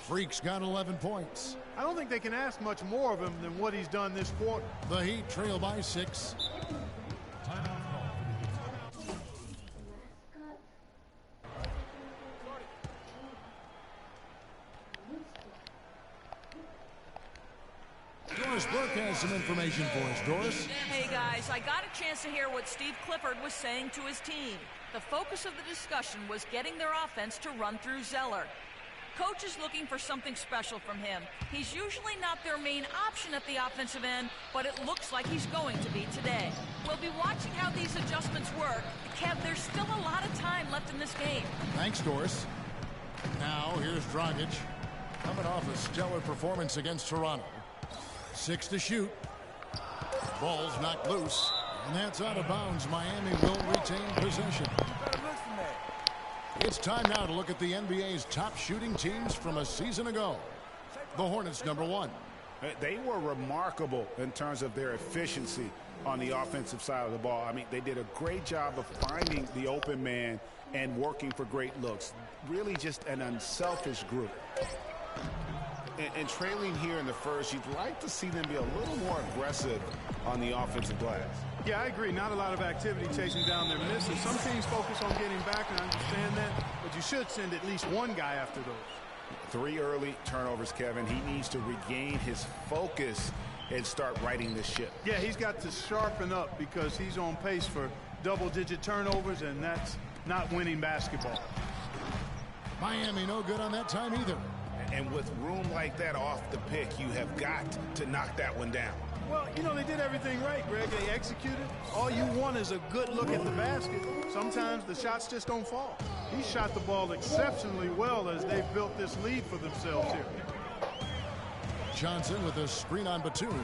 Freak's got 11 points. I don't think they can ask much more of him than what he's done this quarter. The Heat trail by 6. Doris Burke has some information for us. Doris? Hey, guys, I got a chance to hear what Steve Clifford was saying to his team. The focus of the discussion was getting their offense to run through Zeller. Coach is looking for something special from him. He's usually not their main option at the offensive end, but it looks like he's going to be today. We'll be watching how these adjustments work. Kev, there's still a lot of time left in this game. Thanks, Doris. Now, here's Dragic. Coming off a stellar performance against Toronto. 6 to shoot. Ball's knocked loose. And that's out of bounds. Miami will retain possession. It's time now to look at the NBA's top shooting teams from a season ago. The Hornets, number 1. They were remarkable in terms of their efficiency on the offensive side of the ball. I mean, they did a great job of finding the open man and working for great looks. Really just an unselfish group. And trailing here in the first, you'd like to see them be a little more aggressive on the offensive glass. Yeah, I agree. Not a lot of activity chasing down their misses. Some teams focus on getting back, and I understand that, but you should send at least one guy after those. 3 early turnovers, Kevin. He needs to regain his focus and start righting this ship. Yeah, he's got to sharpen up because he's on pace for double-digit turnovers, and that's not winning basketball. Miami no good on that time either. And with room like that off the pick, you have got to knock that one down. Well, you know, they did everything right, Greg. They executed. All you want is a good look at the basket. Sometimes the shots just don't fall. He shot the ball exceptionally well as they've built this lead for themselves here. Johnson with a screen on Batum.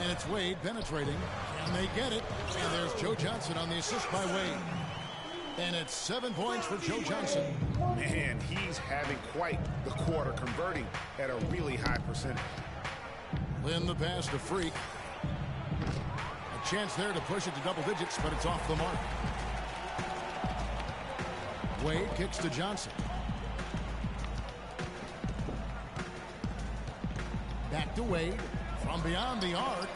And it's Wade penetrating. And they get it. And there's Joe Johnson on the assist by Wade. And it's 7 points for Joe Johnson. Man, he's having quite the quarter, converting at a really high percentage. Lynn the pass to Freak. A chance there to push it to double digits, but it's off the mark. Wade kicks to Johnson. Back to Wade from beyond the arc.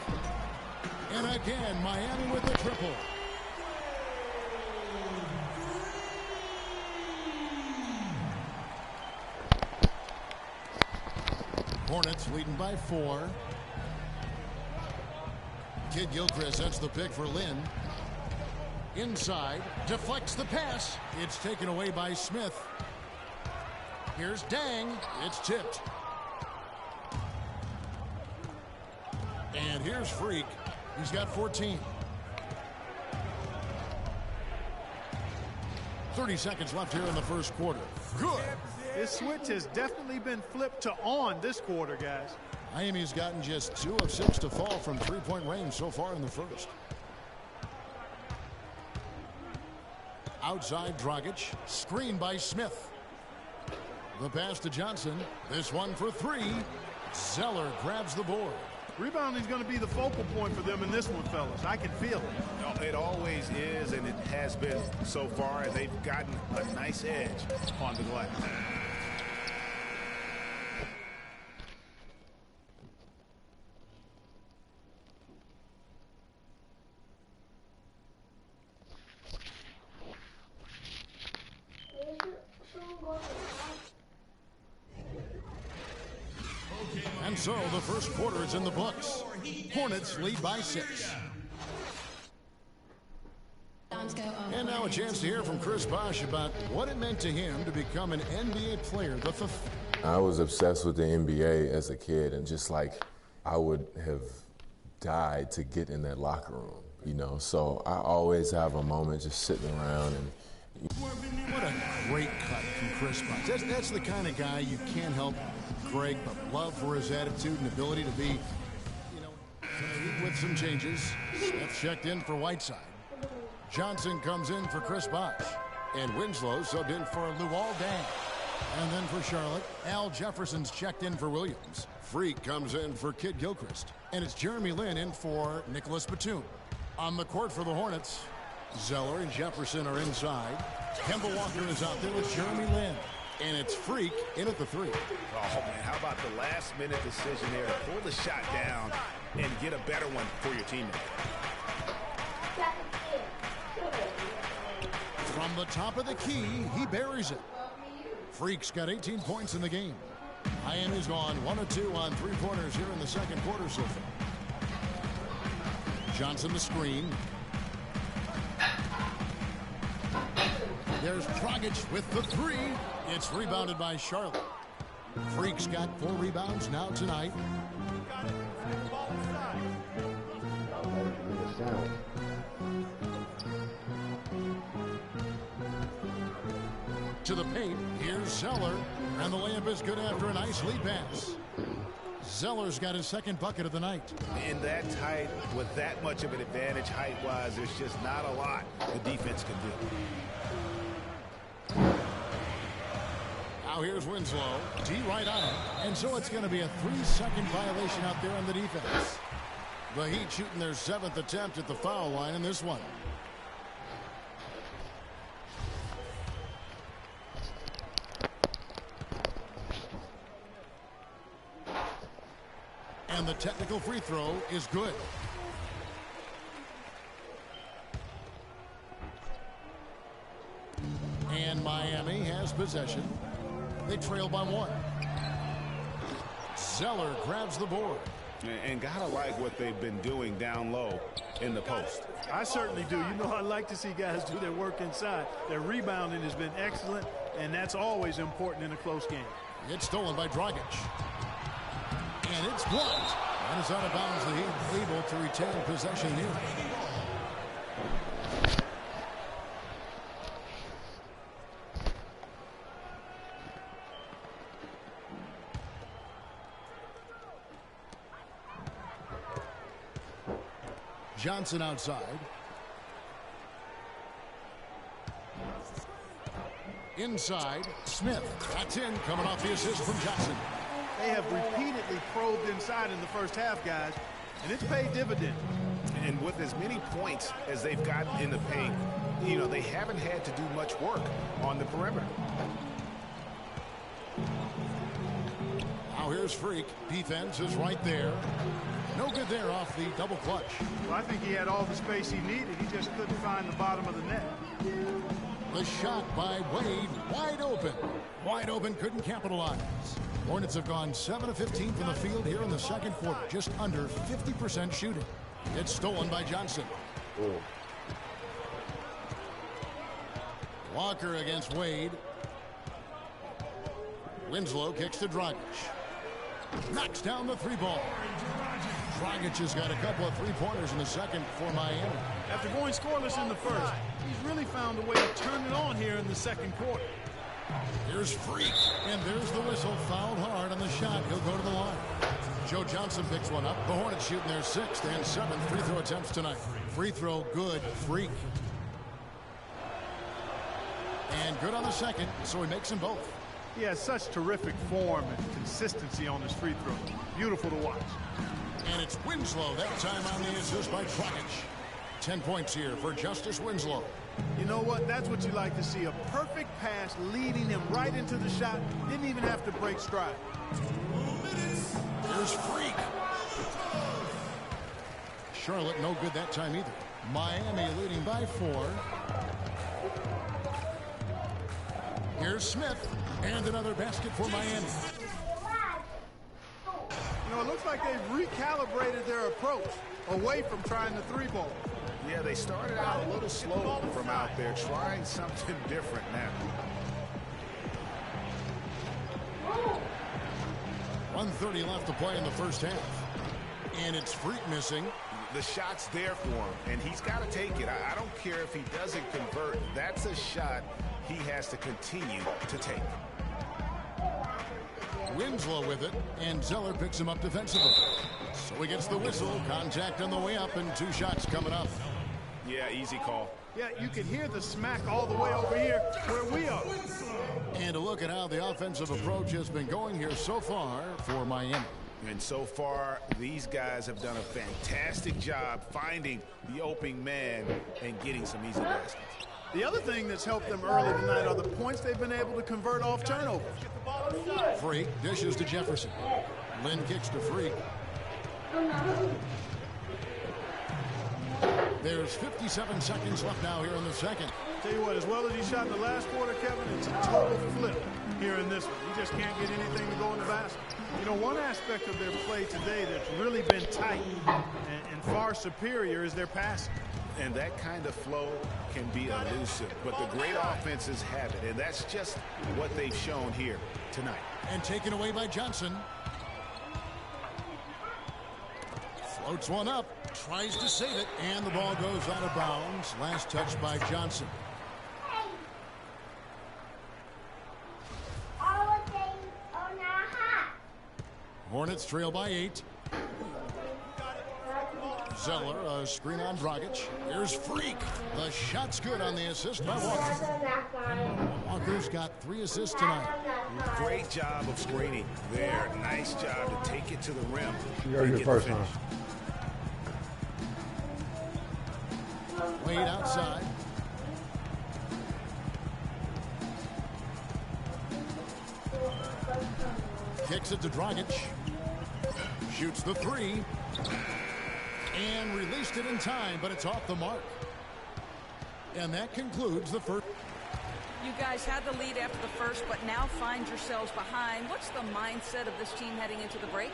And again, Miami with the triple. Hornets leading by 4. Kid Gilchrist sets the pick for Lynn. Inside, deflects the pass. It's taken away by Smith. Here's Dang. It's tipped. And here's Freak. He's got 14. 30 seconds left here in the first quarter. Good. This switch has definitely been flipped to on this quarter, guys. Miami's gotten just 2 of 6 to fall from three-point range so far in the first. Outside Dragic, screen by Smith. The pass to Johnson. This one for 3. Zeller grabs the board. Rebounding is going to be the focal point for them in this one, fellas. I can feel it. No, it always is, and it has been so far. They've gotten a nice edge on the glass. And so the first quarter is in the books. Hornets lead by 6. And now a chance to hear from Chris Bosh about what it meant to him to become an NBA player. I was obsessed with the NBA as a kid, and just like I would have died to get in that locker room, you know. So I always have a moment just sitting around and. What a great cut from Chris Bosh. That's the kind of guy you can't help, Greg, but love for his attitude and ability to be, you know. with some changes. Smith checked in for Whiteside. Johnson comes in for Chris Bosh. And Winslow subbed in for Luol Deng. And then for Charlotte, Al Jefferson's checked in for Williams. Freak comes in for Kid Gilchrist. And it's Jeremy Lin in for Nicholas Batum. On the court for the Hornets, Zeller and Jefferson are inside. Kemba Walker is out there with Jeremy Lin. And it's Freak in at the 3. Oh, man, how about the last-minute decision there to pull the shot down and get a better one for your teammate? From the top of the key, he buries it. Freak's got 18 points in the game. Miami's gone 1 of 2 on three-pointers here in the second quarter so far. Johnson the screen. There's Dragic with the 3. It's rebounded by Charlotte. Freak's got 4 rebounds now tonight. To the paint, here's Zeller, and the layup is good after a nice lead pass. Zeller's got his second bucket of the night. In that tight, with that much of an advantage height-wise, there's just not a lot the defense can do. Now here's Winslow. D right on it. And so it's going to be a 3-second violation out there on the defense. The Heat shooting their 7th attempt at the foul line in this one. And the technical free throw is good. And Miami has possession. They trail by 1. Zeller grabs the board. And gotta like what they've been doing down low in the post. I certainly do. You know, I like to see guys do their work inside. Their rebounding has been excellent, and that's always important in a close game. It's stolen by Dragic. And it's blocked. And it's out of bounds. The Heat able to retain possession here. Johnson outside. Inside, Smith. That's in, coming off the assist from Johnson. They have repeatedly probed inside in the first half, guys, and it's paid dividends. And with as many points as they've gotten in the paint, you know, they haven't had to do much work on the perimeter. Now here's Freak. Defense is right there. No good there off the double clutch. Well, I think he had all the space he needed. He just couldn't find the bottom of the net. The shot by Wade, wide open. Wide open, couldn't capitalize. Hornets have gone 7 of 15 from the field here in the second quarter. Just under 50% shooting. It's stolen by Johnson. Walker against Wade. Winslow kicks to Dragic. Knocks down the 3-ball. Dragic has got a couple of 3-pointers in the second for Miami. After going scoreless in the first, he's really found a way to turn it on here in the second quarter. Here's Freak, and there's the whistle. Fouled hard on the shot. He'll go to the line. Joe Johnson picks one up. The Hornets shooting their 6th and 7th free throw attempts tonight. Free throw good. Freak. And good on the second, so he makes them both. He has such terrific form and consistency on his free throw. Beautiful to watch. And it's Winslow that time on the assist by Dragic. 10 points here for Justice Winslow. You know what? That's what you like to see. A perfect pass leading him right into the shot. Didn't even have to break stride. Here's Freak. Charlotte no good that time either. Miami leading by 4. Here's Smith. And another basket for Miami. You know, it looks like they've recalibrated their approach away from trying the 3-ball. Yeah, they started out a little slow from out there, trying something different now. 1:30 left to play in the first half. And it's Freak missing. The shot's there for him, and he's got to take it. I don't care if he doesn't convert. That's a shot he has to continue to take. Winslow with it, and Zeller picks him up defensively. So he gets the whistle. Contact on the way up, and 2 shots coming up. Yeah, easy call. Yeah, you can hear the smack all the way over here where we are. And a look at how the offensive approach has been going here so far for Miami. And so far, these guys have done a fantastic job finding the opening man and getting some easy baskets. The other thing that's helped them early tonight are the points they've been able to convert off turnovers. Freak dishes to Jefferson. Lynn kicks to Freak. There's 57 seconds left now here in the second. Tell you what, as well as he shot in the last quarter, Kevin, it's a total flip here in this one. He just can't get anything to go in the basket. You know, one aspect of their play today that's really been tight and far superior is their passing. And that kind of flow can be elusive, but the great offenses have it, and that's just what they've shown here tonight. And taken away by Johnson. Floats one up, tries to save it, and the ball goes out of bounds. Last touch by Johnson. Hornets trail by 8. Zeller, a screen on Dragic. Here's Freak. The shot's good on the assist by Walker. Walker's got 3 assists tonight. Great job of screening there. Nice job to take it to the rim. You got your first time. Wade outside. Kicks it to Dragic. Shoots the 3. And released it in time, but it's off the mark. And that concludes the first. You guys had the lead after the first, but now find yourselves behind. What's the mindset of this team heading into the break?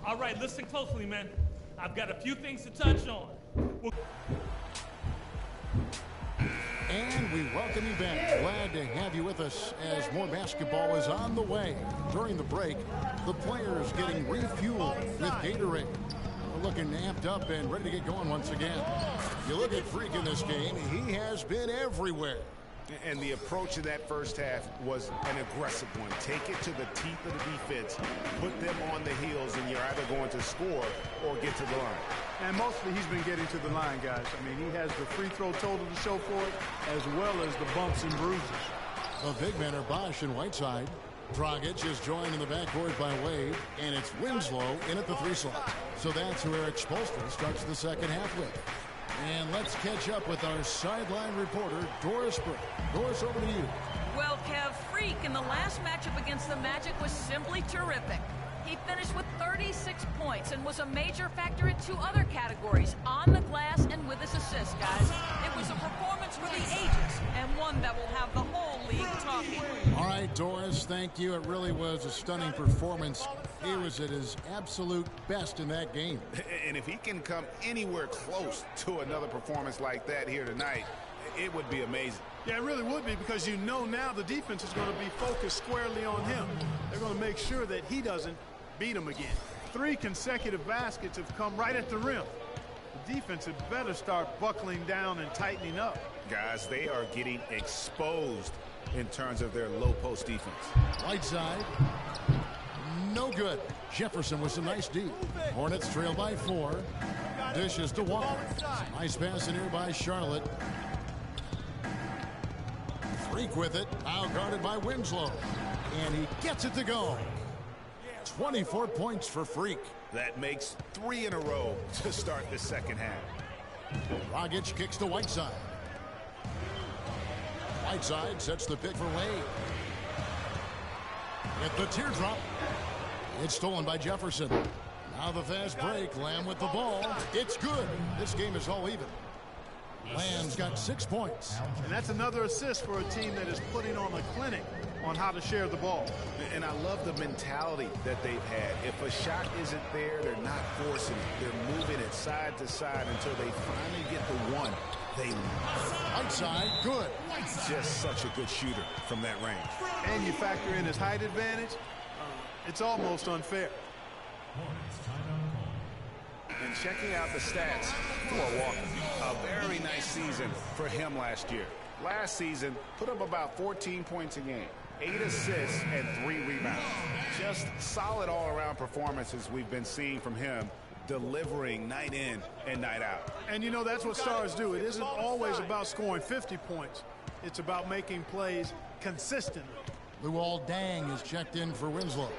All right, listen closely, man. I've got a few things to touch on. And we welcome you back. Glad to have you with us as more basketball is on the way. During the break, the players getting refueled with Gatorade. We're looking amped up and ready to get going once again. You look at Freak in this game, he has been everywhere. And the approach in that first half was an aggressive one. Take it to the teeth of the defense, put them on the heels, and you're either going to score or get to the line. And mostly he's been getting to the line, guys. I mean, he has the free throw total to show for it, as well as the bumps and bruises. The big men are Bosch and Whiteside. Dragic is joined in the backcourt by Wade, and it's Winslow in at the 3 slot. So that's who Eric Spoelstra starts the second half with. And let's catch up with our sideline reporter, Doris Burke. Doris, over to you. Well, Kev, Freak in the last matchup against the Magic was simply terrific. He finished with 36 points and was a major factor in 2 other categories, on the glass and with his assists, guys. It was a performance for the ages, and one that will have the whole league talking. All right, Doris, thank you. It really was a stunning performance. He was at his absolute best in that game. And if he can come anywhere close to another performance like that here tonight, it would be amazing. Yeah, it really would be, because you know now the defense is going to be focused squarely on him. They're going to make sure that he doesn't beat him again. 3 consecutive baskets have come right at the rim. The defense had better start buckling down and tightening up. Guys, they are getting exposed in terms of their low post defense. Right side. No good. Jefferson with some nice D. Hornets trail by 4. Dishes to Walker. Nice pass in here by Charlotte. Freak with it. Now guarded by Winslow. And he gets it to go. 24 points for Freak. That makes 3 in a row to start the second half. Dragic kicks to Whiteside. Whiteside sets the pick for Wade. At the teardrop. It's stolen by Jefferson. Now the fast break. Lamb with the ball. It's good. This game is all even. Lamb's got 6 points. And that's another assist for a team that is putting on a clinic on how to share the ball. And I love the mentality that they've had. If a shot isn't there, they're not forcing it. They're moving it side to side until they finally get the one they want. Right side, good. Just such a good shooter from that range. And you factor in his height advantage, it's almost unfair. And checking out the stats for Walker, a very nice season for him last year. Last season, put up about 14 points a game, 8 assists, and 3 rebounds. Just solid all-around performances we've been seeing from him, delivering night in and night out. And you know, that's what stars do. It isn't always about scoring 50 points. It's about making plays consistently. Luol Deng is checked in for Winslow.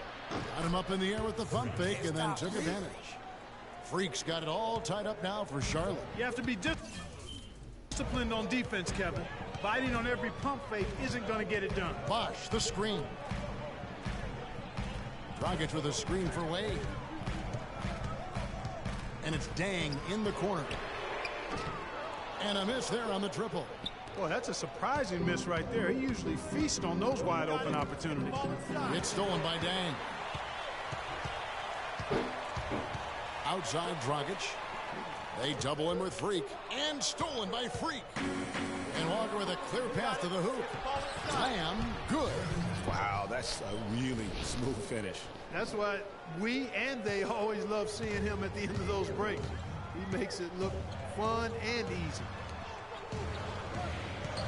Got him up in the air with the pump fake and then took advantage. Freak's got it all tied up now for Charlotte. You have to be disciplined on defense, Kevin. Biting on every pump fake isn't going to get it done. Bosch, the screen. Dragic with a screen for Wade. And it's Deng in the corner. And a miss there on the triple. Boy, that's a surprising miss right there. He usually feasts on those wide open opportunities. It's stolen by Deng. Outside Dragic. They double him with Freak. And stolen by Freak. And Walker with a clear path to the hoop. Slam, good. Wow, that's a really smooth finish. That's why we and they always love seeing him at the end of those breaks. He makes it look fun and easy.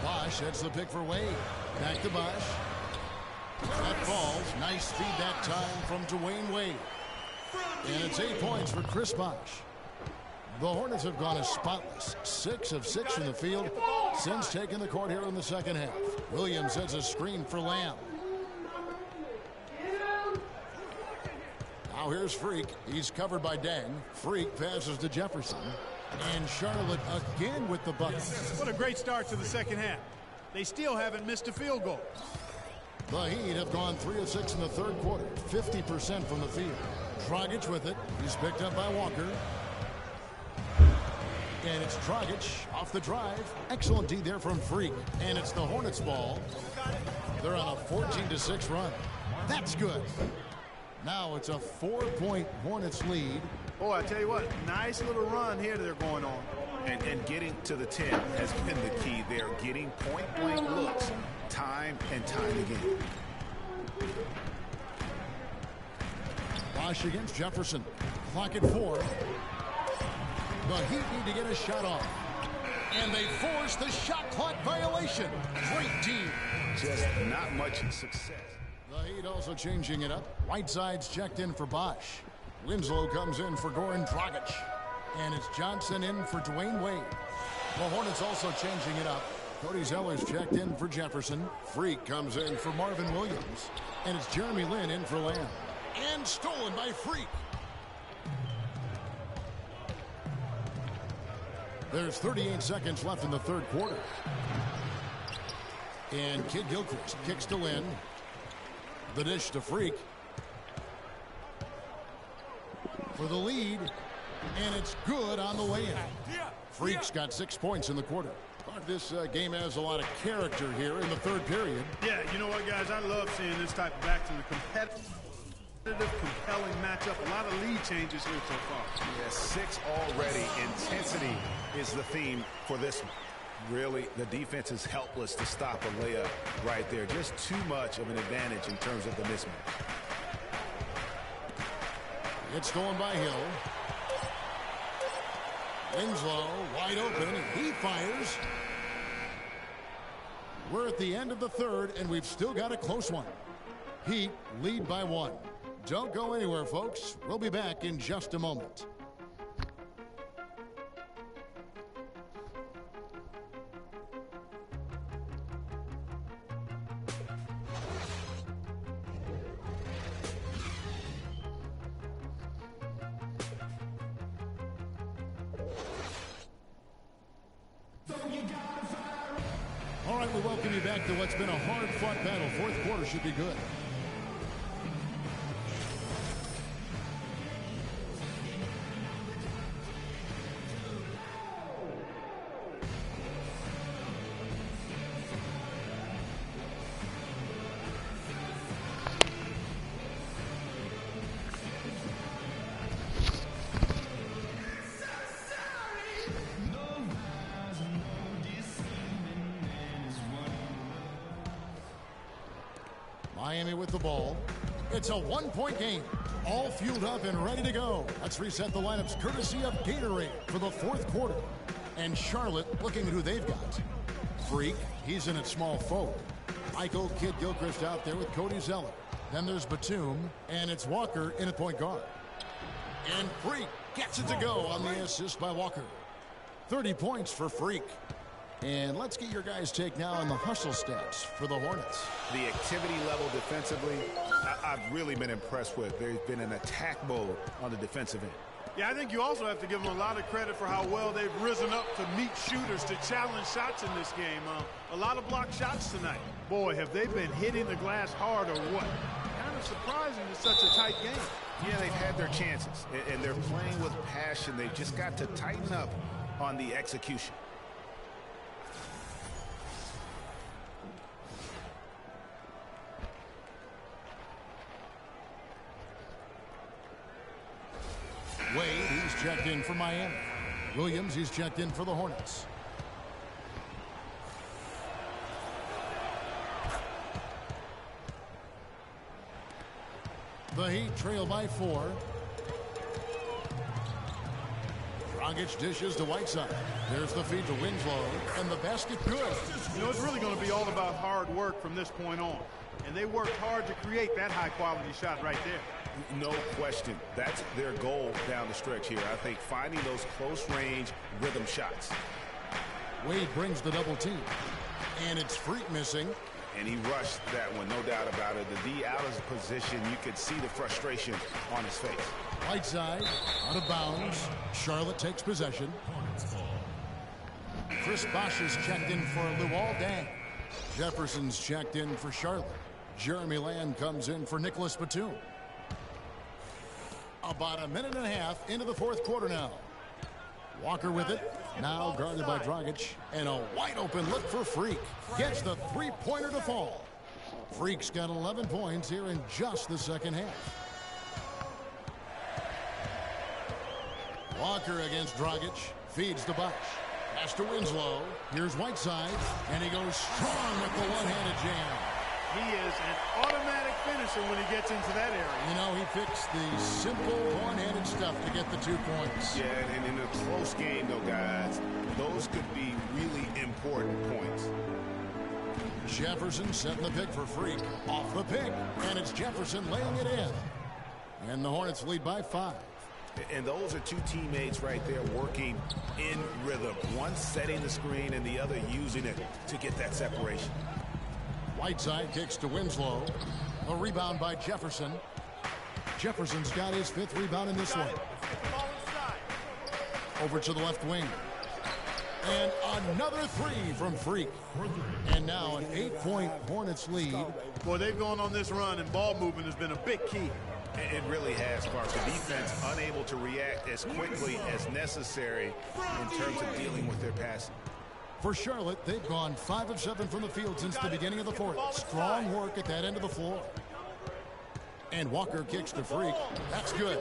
Bosch heads the pick for Wade. Back to Bosch. That falls. Nice speed that time from Dwayne Wade. And it's 8 points for Chris Bosch. The Hornets have gone as spotless. 6 of 6 from the field since taking the court here in the second half. Williams sets a screen for Lamb. Now here's Freak. He's covered by Deng. Freak passes to Jefferson. And Charlotte again with the bucket. What a great start to the second half. They still haven't missed a field goal. The Heat have gone 3 of 6 in the third quarter. 50% from the field. Dragic with it. He's picked up by Walker. And it's Dragic off the drive. Excellent D there from Freak. And it's the Hornets ball. They're on a 14-6 run. That's good. Now it's a 4-point Hornets lead. Oh, I tell you what, nice little run here they're going on. And getting to the 10 has been the key. They're getting point-blank looks time and time again. Bosch against Jefferson. Clock at 4. The Heat need to get a shot off. And they force the shot clock violation. Great team. Just not much success. The Heat also changing it up. Whiteside's checked in for Bosch. Winslow comes in for Goran Dragic. And it's Johnson in for Dwayne Wade. The Hornets also changing it up. Cody Zeller's checked in for Jefferson. Freak comes in for Marvin Williams. And it's Jeremy Lin in for Lamb. And stolen by Freak. There's 38 seconds left in the third quarter. And Kid Gilchrist kicks to Lin. The dish to Freak. For the lead. And it's good on the way in. Freak's got 6 points in the quarter. But this game has a lot of character here in the third period. Yeah, you know what, guys? I love seeing this type of back to the competitive, compelling matchup. A lot of lead changes here so far. Yeah, 6 already. Intensity is the theme for this one. Really, the defense is helpless to stop a layup right there. Just too much of an advantage in terms of the mismatch. It's stolen by Hill. Winslow wide open. He fires. We're at the end of the third, and we've still got a close one. Heat lead by 1. Don't go anywhere, folks. We'll be back in just a moment. All right, we welcome you back to what's been a hard-fought battle. Fourth quarter should be good. Miami with the ball. It's a one-point game. All fueled up and ready to go. Let's reset the lineups courtesy of Gatorade for the fourth quarter. And Charlotte looking at who they've got. Freak, he's in at small forward. Michael Kidd-Gilchrist out there with Cody Zeller. Then there's Batum, and it's Walker in at point guard. And Freak gets it to go on the assist by Walker. 30 points for Freak. And let's get your guys' take now on the hustle stats for the Hornets. The activity level defensively, I've really been impressed with. There's been an attack mode on the defensive end. Yeah, I think you also have to give them a lot of credit for how well they've risen up to meet shooters to challenge shots in this game. A lot of blocked shots tonight. Boy, have they been hitting the glass hard or what? Kind of surprising it's such a tight game. Yeah, they've had their chances, and they're playing with passion. They've just got to tighten up on the execution. Wade, he's checked in for Miami. Williams, he's checked in for the Hornets. The Heat trail by 4. Dragic dishes to Whiteside. There's the feed to Winslow, and the basket good. You know, it's really going to be all about hard work from this point on. And they worked hard to create that high-quality shot right there. No question. That's their goal down the stretch here. I think finding those close-range rhythm shots. Wade brings the double team. And it's Freak missing. And he rushed that one, no doubt about it. The D out of position, you could see the frustration on his face. Whiteside, out of bounds. Charlotte takes possession. Chris Bosh is checked in for Luol Deng. Jefferson's checked in for Charlotte. Jeremy Lamb comes in for Nicholas Batum. About a minute and a half into the fourth quarter now. Walker with it. Now guarded by Dragic. And a wide open look for Freak. Gets the three-pointer to fall. Freak's got 11 points here in just the second half. Walker against Dragic. Feeds to Bosh. Pass to Winslow. Here's Whiteside. And he goes strong with the one-handed jam. He is an automatic finisher when he gets into that area. You know, he picks the simple one-handed stuff to get the 2 points. Yeah, and in a close game, though, guys, those could be really important points. Jefferson setting the pick for Freak. Off the pick, and it's Jefferson laying it in. And the Hornets lead by 5. And those are two teammates right there working in rhythm. One setting the screen and the other using it to get that separation. Whiteside kicks to Winslow. A rebound by Jefferson. Jefferson's got his 5th rebound in this one. Over to the left wing. And another 3 from Freak. And now an 8-point Hornets lead. Boy, they've gone on this run, and ball movement has been a big key. It really has, Clark. The defense unable to react as quickly as necessary in terms of dealing with their passing. For Charlotte, they've gone 5 of 7 from the field since the beginning of the fourth. Strong work at that end of the floor. And Walker kicks to Freak. That's good.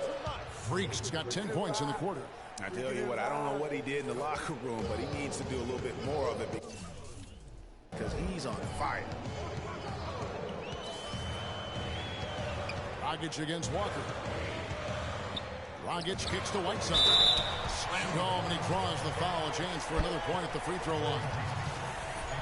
Freak's got 10 points in the quarter. I tell you what, I don't know what he did in the locker room, but he needs to do a little bit more of it because he's on fire. Dragic against Walker. Dragic kicks to Whiteside. Slammed home, and he draws the foul. A chance for another point at the free throw line.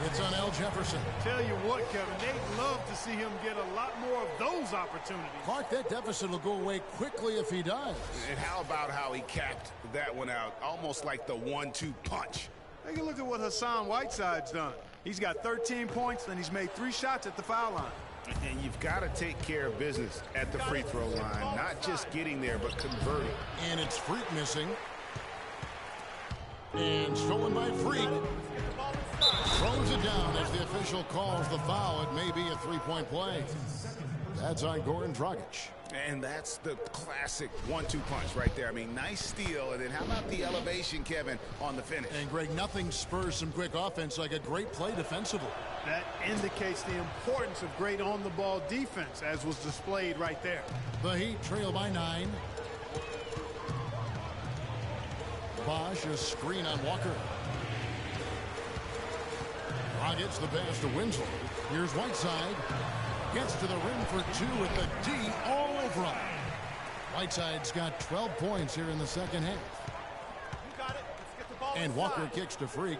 It's on L. Jefferson. Tell you what, Kevin, they'd love to see him get a lot more of those opportunities. Clark, that deficit will go away quickly if he does. And how about how he capped that one out, almost like the 1-2 punch. Take a look at what Hassan Whiteside's done. He's got 13 points, and he's made 3 shots at the foul line. And you've got to take care of business at the free throw line, not just getting there, but converting. And it's Freak missing. And stolen by Freak. Throws it down as the official calls the foul. It may be a 3-point play. That's on Goran Dragic. And that's the classic 1-2 punch right there. I mean, nice steal. And then how about the elevation, Kevin, on the finish? And, Greg, nothing spurs some quick offense like a great play defensively. That indicates the importance of great on-the-ball defense, as was displayed right there. The Heat trail by 9. Bosh, a screen on Walker. Dragic the pass to Winslow. Here's Whiteside. Gets to the rim for two with the D all over him. Whiteside's got 12 points here in the second half. You got it. Let's get the ball And inside. Walker kicks to Freak.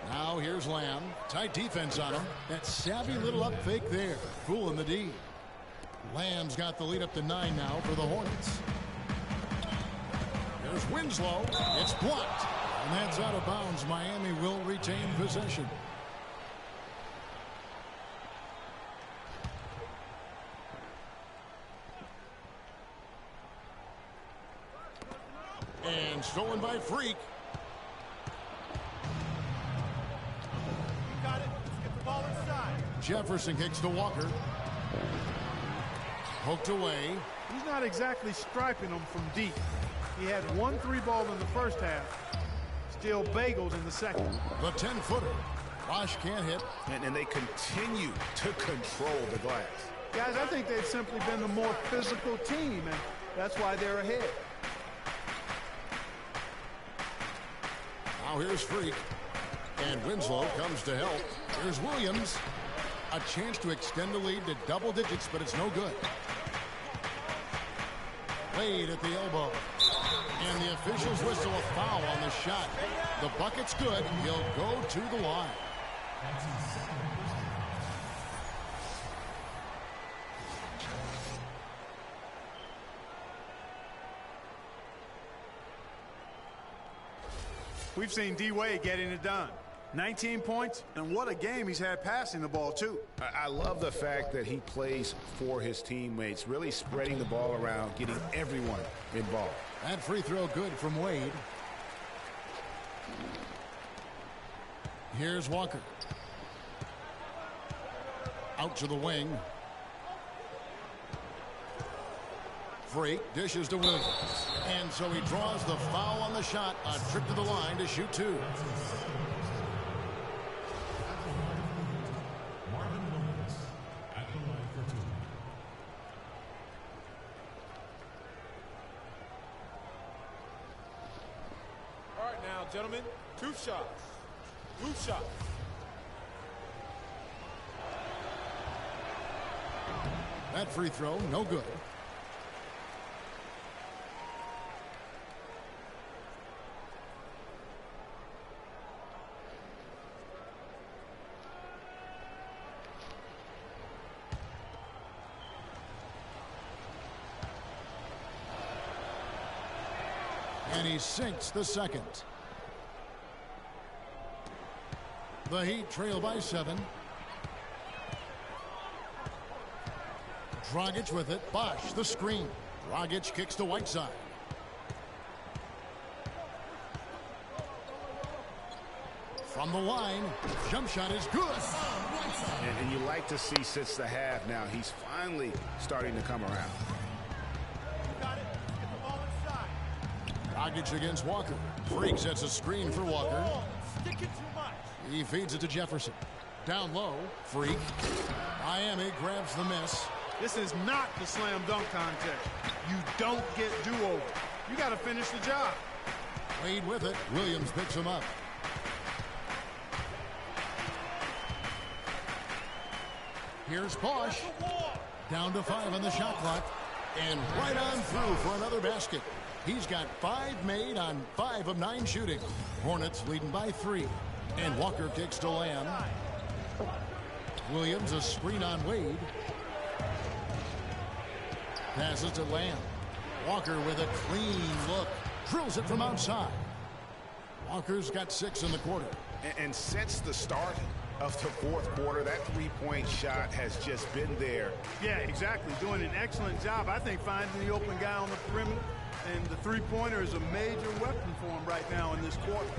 Now here's Lamb. Tight defense on him. That savvy little up fake there. Fooling the D. Lamb's got the lead up to 9 now for the Hornets. There's Winslow. It's blocked. And that's out of bounds. Miami will retain possession. And stolen by Freak. You got it. Let's get the ball inside. Jefferson kicks to Walker. Poked away. He's not exactly striping them from deep. He had 1 3-ball in the first half. Still bageled in the second. The 10-footer. Bosch can't hit. And they continue to control the glass. Guys, I think they've simply been the more physical team, and that's why they're ahead. Now here's Freak. And Winslow comes to help. Here's Williams. A chance to extend the lead to double digits, but it's no good. Wade at the elbow. And the officials whistle a foul on the shot. The bucket's good. He'll go to the line. We've seen D-Wade getting it done. 19 points, and what a game he's had passing the ball, too. I love the fact that he plays for his teammates, really spreading the ball around, getting everyone involved. That free throw good from Wade. Here's Walker. Out to the wing. Freak dishes to Williams. And so he draws the foul on the shot. A trip to the line to shoot two. All right now, gentlemen, 2 shots. 2 shots. That free throw, no good. And he sinks the second. The Heat trail by 7. Dragic with it. Bosch the screen. Dragic kicks to Whiteside. From the line, jump shot is good. And you like to see since the half now, he's finally starting to come around. Dragic against Walker. Freak sets a screen for Walker. He feeds it to Jefferson. Down low, Freak. Miami grabs the miss. This is not the slam dunk contest. You don't get do-over. You got to finish the job. Wade with it. Williams picks him up. Here's Bosch. Down to 5 on the shot clock. And right on through for another basket. He's got 5 made on 5 of 9 shooting. Hornets leading by 3. And Walker kicks to Lamb. Williams a screen on Wade. Passes to Lamb. Walker with a clean look. Drills it from outside. Walker's got 6 in the quarter. And since the start of the fourth quarter, that three-point shot has just been there. Yeah, exactly. Doing an excellent job, I think, finding the open guy on the perimeter. And the three-pointer is a major weapon for him right now in this quarter.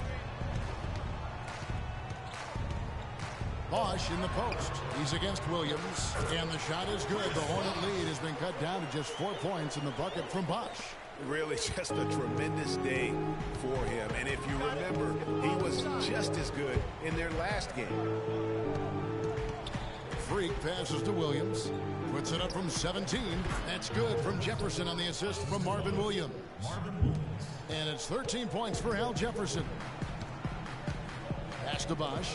Bosch in the post. He's against Williams. And the shot is good. The Hornet lead has been cut down to just 4 points in the bucket from Bosch. Really just a tremendous day for him. And if you remember, he was just as good in their last game. Freak passes to Williams. Puts it up from 17. That's good from Jefferson on the assist from Marvin Williams. And it's 13 points for Al Jefferson. Pass to Bosch.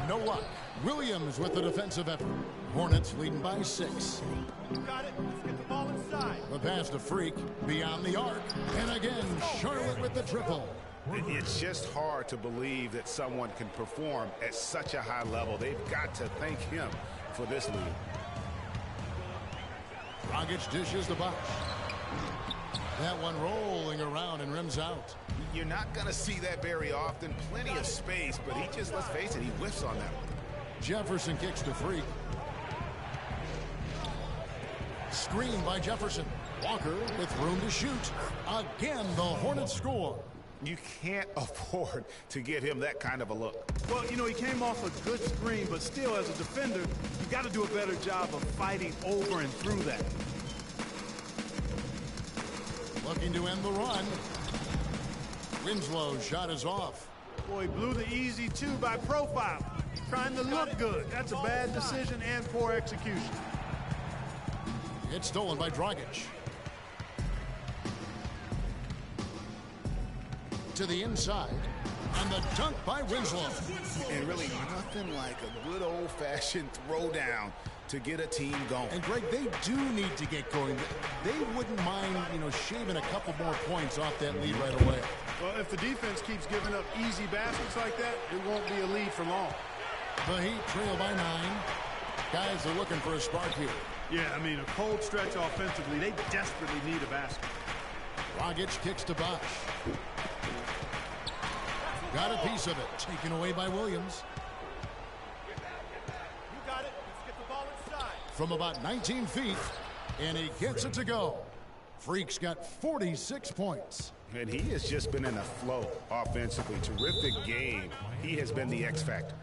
No luck. Williams with the defensive effort. Hornets leading by 6. Got it. Let's get the ball inside. The pass to Freak beyond the arc. And again, Charlotte with the triple. It's just hard to believe that someone can perform at such a high level. They've got to thank him for this lead. Dragic dishes the box. That one rolling around and rims out. You're not going to see that very often. Plenty of space, but he just, let's face it, he whiffs on that one. Jefferson kicks to Freak. Screen by Jefferson. Walker with room to shoot. Again, the Hornets score. You can't afford to get him that kind of a look. Well, you know, he came off a good screen, but still, as a defender, you got to do a better job of fighting over and through that. Looking to end the run. Winslow's shot is off. Boy, he blew the easy two by profile. Trying to look good. That's a bad decision and poor execution. It's stolen by Dragic. To the inside. And the dunk by Winslow. And really nothing like a good old-fashioned throwdown to get a team going. And Greg, they do need to get going. They wouldn't mind, shaving a couple more points off that lead right away. Well, if the defense keeps giving up easy baskets like that, it won't be a lead for long. The Heat trail by 9. Guys are looking for a spark here. Yeah, I mean, a cold stretch offensively. They desperately need a basket. Dragic kicks to Bosch. Got a piece of it. Taken away by Williams. You got it. Let's get the ball inside. From about 19 feet, and he gets it to go. Freak's got 46 points. And he has just been in a flow offensively. Terrific game. He has been the X factor.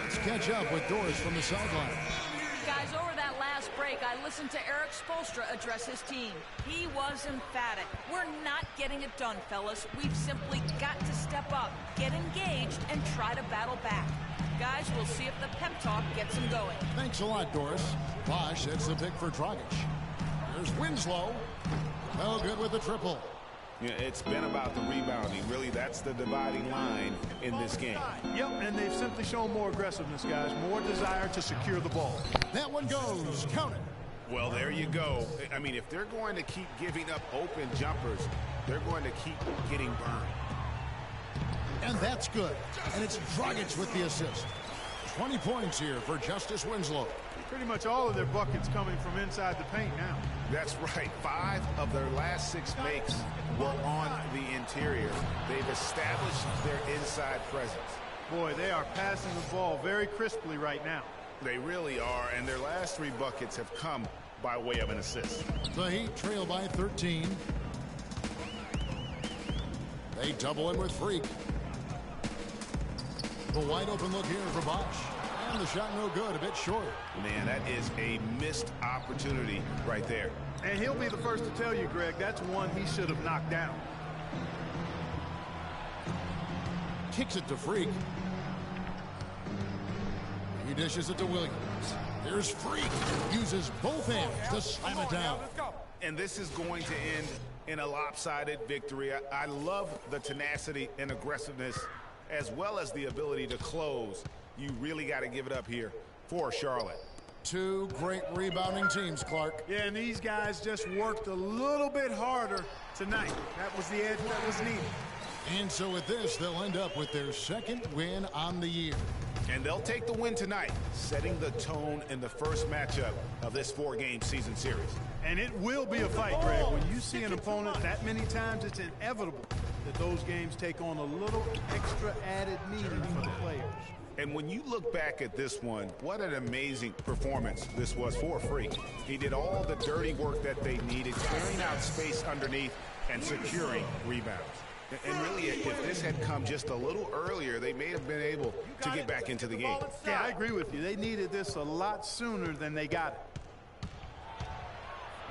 Let's catch up with Doris from the sideline. Guys, over that last break, I listened to Eric Spoelstra address his team. He was emphatic. We're not getting it done, fellas. We've simply got to step up, get engaged, and try to battle back. Guys, we'll see if the pep talk gets them going. Thanks a lot, Doris. Bosch hits the pick for Dragic. There's Winslow. No good with the triple. Yeah, it's been about the rebounding. Really, that's the dividing line in this game. Yep, and they've simply shown more aggressiveness, guys. More desire to secure the ball. That one goes. Count it. Well, there you go. I mean, if they're going to keep giving up open jumpers, they're going to keep getting burned. And that's good. And it's Dragic with the assist. 20 points here for Justice Winslow. Pretty much all of their buckets coming from inside the paint now. That's right. 5 of their last 6 makes were on the interior. They've established their inside presence. Boy, they are passing the ball very crisply right now. They really are, and their last 3 buckets have come by way of an assist. The Heat trail by 13. They double him with Freak. The wide open look here for Bosch. And the shot no good, a bit short. Man, that is a missed opportunity right there. And he'll be the first to tell you, Greg, that's one he should have knocked down. Kicks it to Freak. He dishes it to Williams. Here's Freak. Uses both hands to slam it down. And this is going to end in a lopsided victory. I love the tenacity and aggressiveness as well as the ability to close. You really got to give it up here for Charlotte. 2 great rebounding teams, Clark. Yeah, and these guys just worked a little bit harder tonight. That was the edge that was needed. And so with this, they'll end up with their 2nd win on the year. And they'll take the win tonight, setting the tone in the first matchup of this 4-game season series. And it will be a fight, Greg. When you see an opponent that many times, it's inevitable that those games take on a little extra added meaning for the players. And when you look back at this one, what an amazing performance this was for Freak. He did all the dirty work that they needed, clearing out space underneath and securing rebounds. And really, if this had come just a little earlier, they may have been able to get back into the game. Yeah, I agree with you. They needed this a lot sooner than they got it.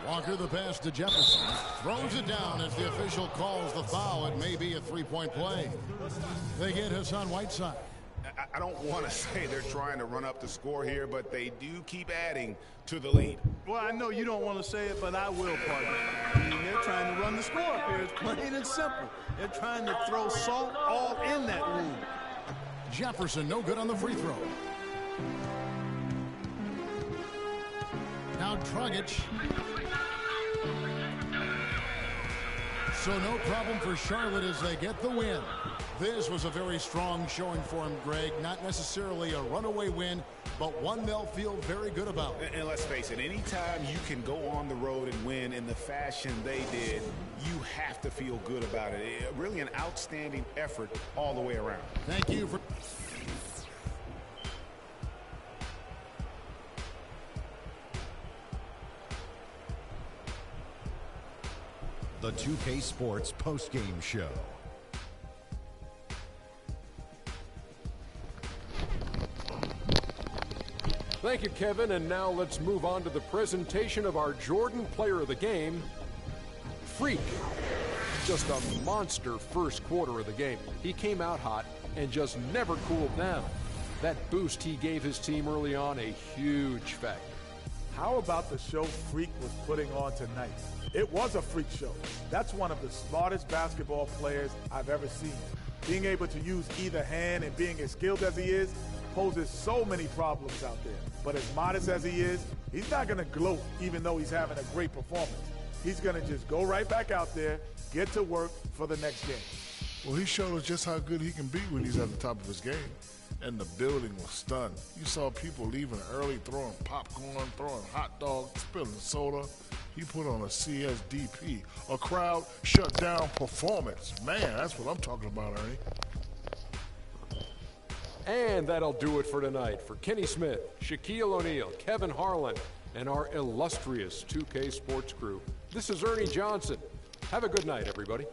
Walker the pass to Jefferson. Throws it down as the official calls the foul. It may be a 3-point play. They get Hassan Whiteside. I don't want to say they're trying to run up the score here, but they do keep adding to the lead. Well, I know you don't want to say it, but I will, partner. I mean, they're trying to run the score up here. It's plain and simple. They're trying to throw salt all in that wound. Jefferson no good on the free throw. Now Dragic. So no problem for Charlotte as they get the win. This was a very strong showing for him, Greg. Not necessarily a runaway win, but one they'll feel very good about. And let's face it, anytime you can go on the road and win in the fashion they did, you have to feel good about it. Really an outstanding effort all the way around. Thank you for... The 2K Sports postgame show. Thank you, Kevin. And now let's move on to the presentation of our Jordan Player of the Game, Freak. Just a monster first quarter of the game. He came out hot and just never cooled down. That boost he gave his team early on, a huge factor. How about the show Freak was putting on tonight? It was a freak show. That's one of the smartest basketball players I've ever seen. Being able to use either hand and being as skilled as he is poses so many problems out there. But as modest as he is, he's not going to gloat even though he's having a great performance. He's going to just go right back out there, get to work for the next game. Well, he showed us just how good he can be when he's at the top of his game. And the building was stunned. You saw people leaving early, throwing popcorn, throwing hot dogs, spilling soda. He put on a CSDP, a crowd shut down performance. Man, that's what I'm talking about, Ernie. And that'll do it for tonight. For Kenny Smith, Shaquille O'Neal, Kevin Harlan, and our illustrious 2K Sports crew, this is Ernie Johnson. Have a good night, everybody.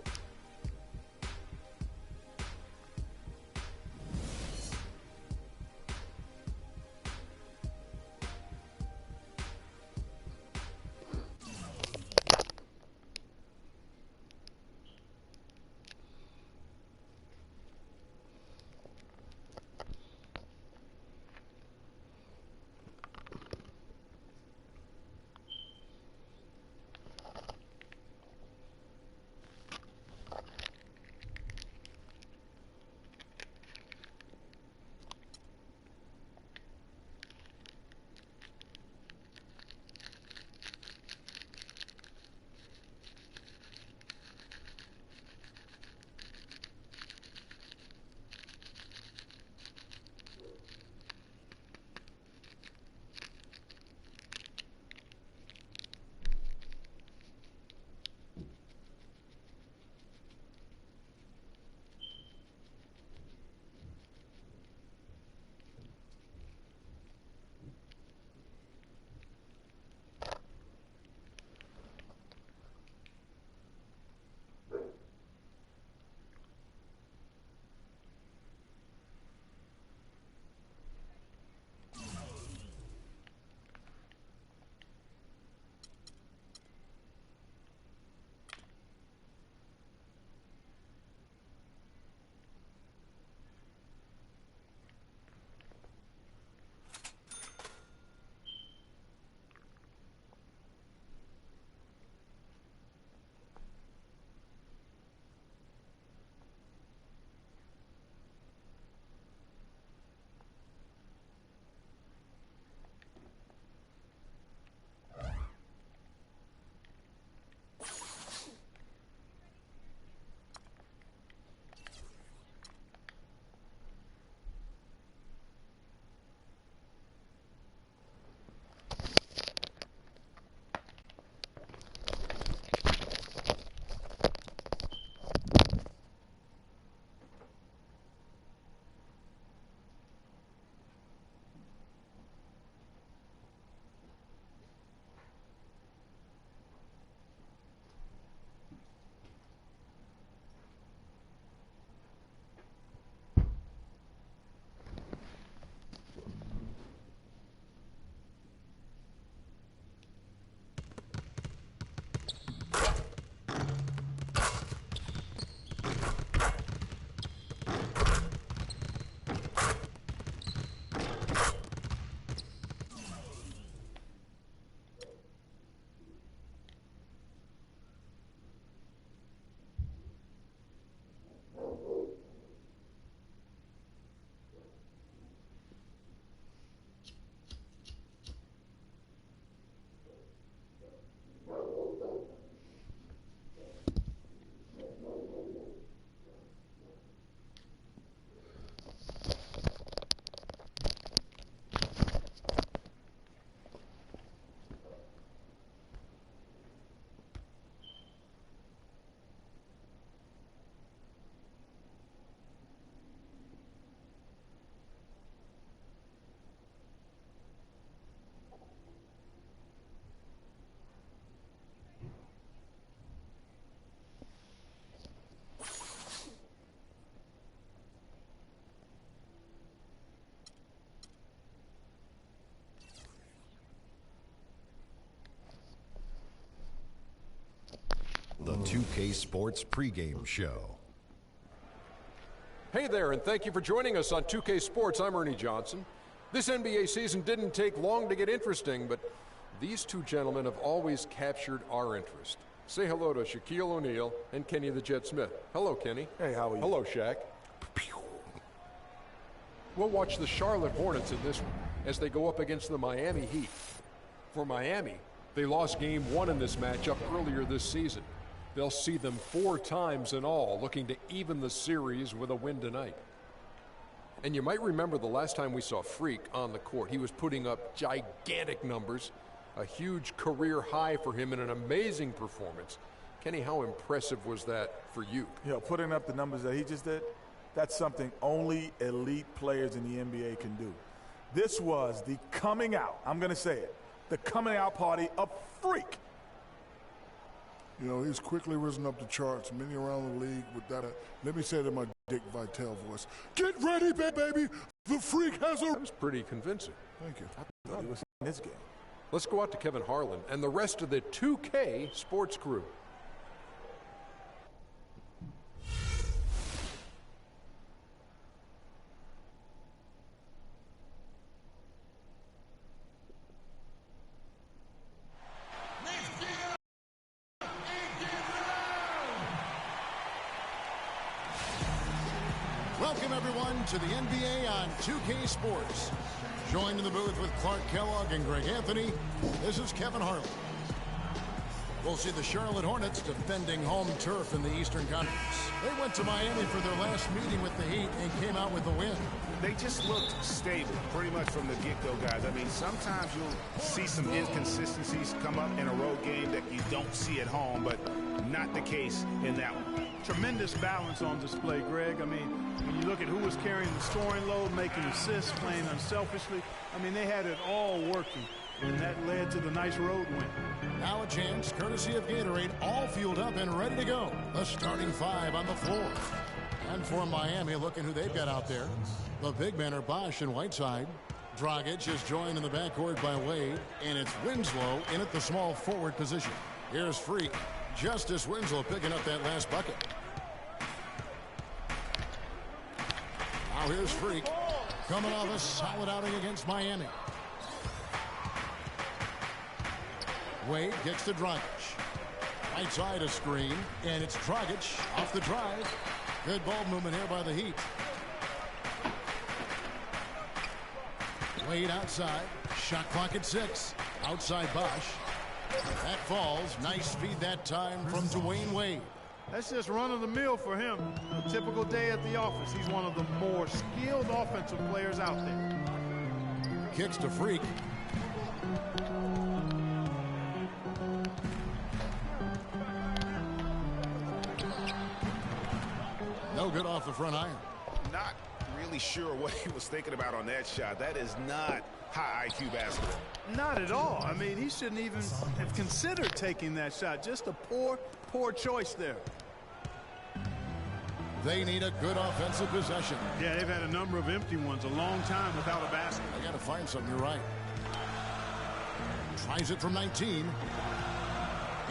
2K Sports pregame show. Hey there, and thank you for joining us on 2K Sports. I'm Ernie Johnson. This NBA season didn't take long to get interesting, but these two gentlemen have always captured our interest. Say hello to Shaquille O'Neal and Kenny the Jet Smith. Hello, Kenny. Hey, how are you? Hello, Shaq. We'll watch the Charlotte Hornets in this one as they go up against the Miami Heat. For Miami, they lost Game 1 in this matchup earlier this season. They'll see them 4 times in all, looking to even the series with a win tonight. And you might remember the last time we saw Freak on the court. He was putting up gigantic numbers, a huge career high for him, and an amazing performance. Kenny, how impressive was that for you? You know, putting up the numbers that he just did, that's something only elite players in the NBA can do. This was the coming out, I'm going to say it, the coming out party of Freak. You know, he's quickly risen up the charts, many around the league with that. Let me say it in my Dick Vitale voice. Get ready, baby. The Freak has a... That was pretty convincing. Thank you. I thought he was in this game. Let's go out to Kevin Harlan and the rest of the 2K Sports crew. Welcome, everyone, to the NBA on 2K Sports. Joined in the booth with Clark Kellogg and Greg Anthony, this is Kevin Harlan. We'll see the Charlotte Hornets defending home turf in the Eastern Conference. They went to Miami for their last meeting with the Heat and came out with a win. They just looked stable pretty much from the get-go, guys. I mean, sometimes you'll see some inconsistencies come up in a road game that you don't see at home, but not the case in that one. Tremendous balance on display, Greg. I mean, when you look at who was carrying the scoring load, making assists, playing unselfishly, I mean, they had it all working, and that led to the nice road win. Now a chance, courtesy of Gatorade, all fueled up and ready to go. The starting 5 on the floor. And for Miami, looking who they've got out there. The big men are Bosch and Whiteside. Dragic is joined in the backcourt by Wade, and it's Winslow in at the small forward position. Here's Freak. Justice Winslow picking up that last bucket. Now here's Freak, coming off a solid outing against Miami. Wade gets to Dragic. Right side a screen, and it's Dragic off the drive. Good ball movement here by the Heat. Wade outside. Shot clock at 6. Outside Bosch. That falls. Nice feed that time from Dwayne Wade. That's just run-of-the-mill for him. A typical day at the office. He's one of the more skilled offensive players out there. Kicks to Freak. No good off the front iron. Not really sure what he was thinking about on that shot. That is not high IQ basketball. Not at all. I mean, he shouldn't even have considered taking that shot. Just a poor choice there. They need a good offensive possession. Yeah, they've had a number of empty ones, a long time without a basket. I got to find something. You're right. Tries it from 19.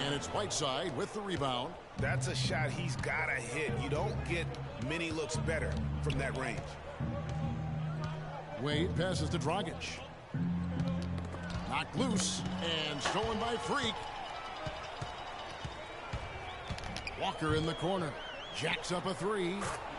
And it's Whiteside with the rebound. That's a shot he's got to hit. You don't get many looks better from that range. Wade passes to Dragic. Knocked loose and stolen by Freak. Walker in the corner. Jacks up a 3.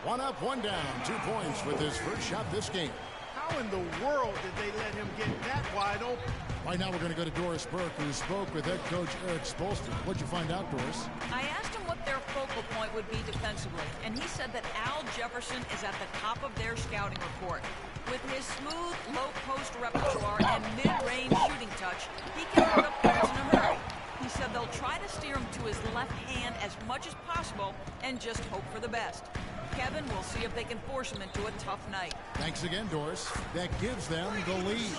1 up, 1 down. 2 points with his first shot this game. How in the world did they let him get that wide open? Right now we're going to go to Doris Burke, who spoke with head coach Eric Spoelstra. What'd you find out, Doris? I asked him what their focal point would be defensively, and he said that Al Jefferson is at the top of their scouting report. With his smooth, low-post repertoire and mid-range shooting touch, he can put up points in a hurry. He said they'll try to steer him to his left hand as much as possible and just hope for the best. Kevin, we'll see if they can force him into a tough night. Thanks again, Doris. That gives them the lead.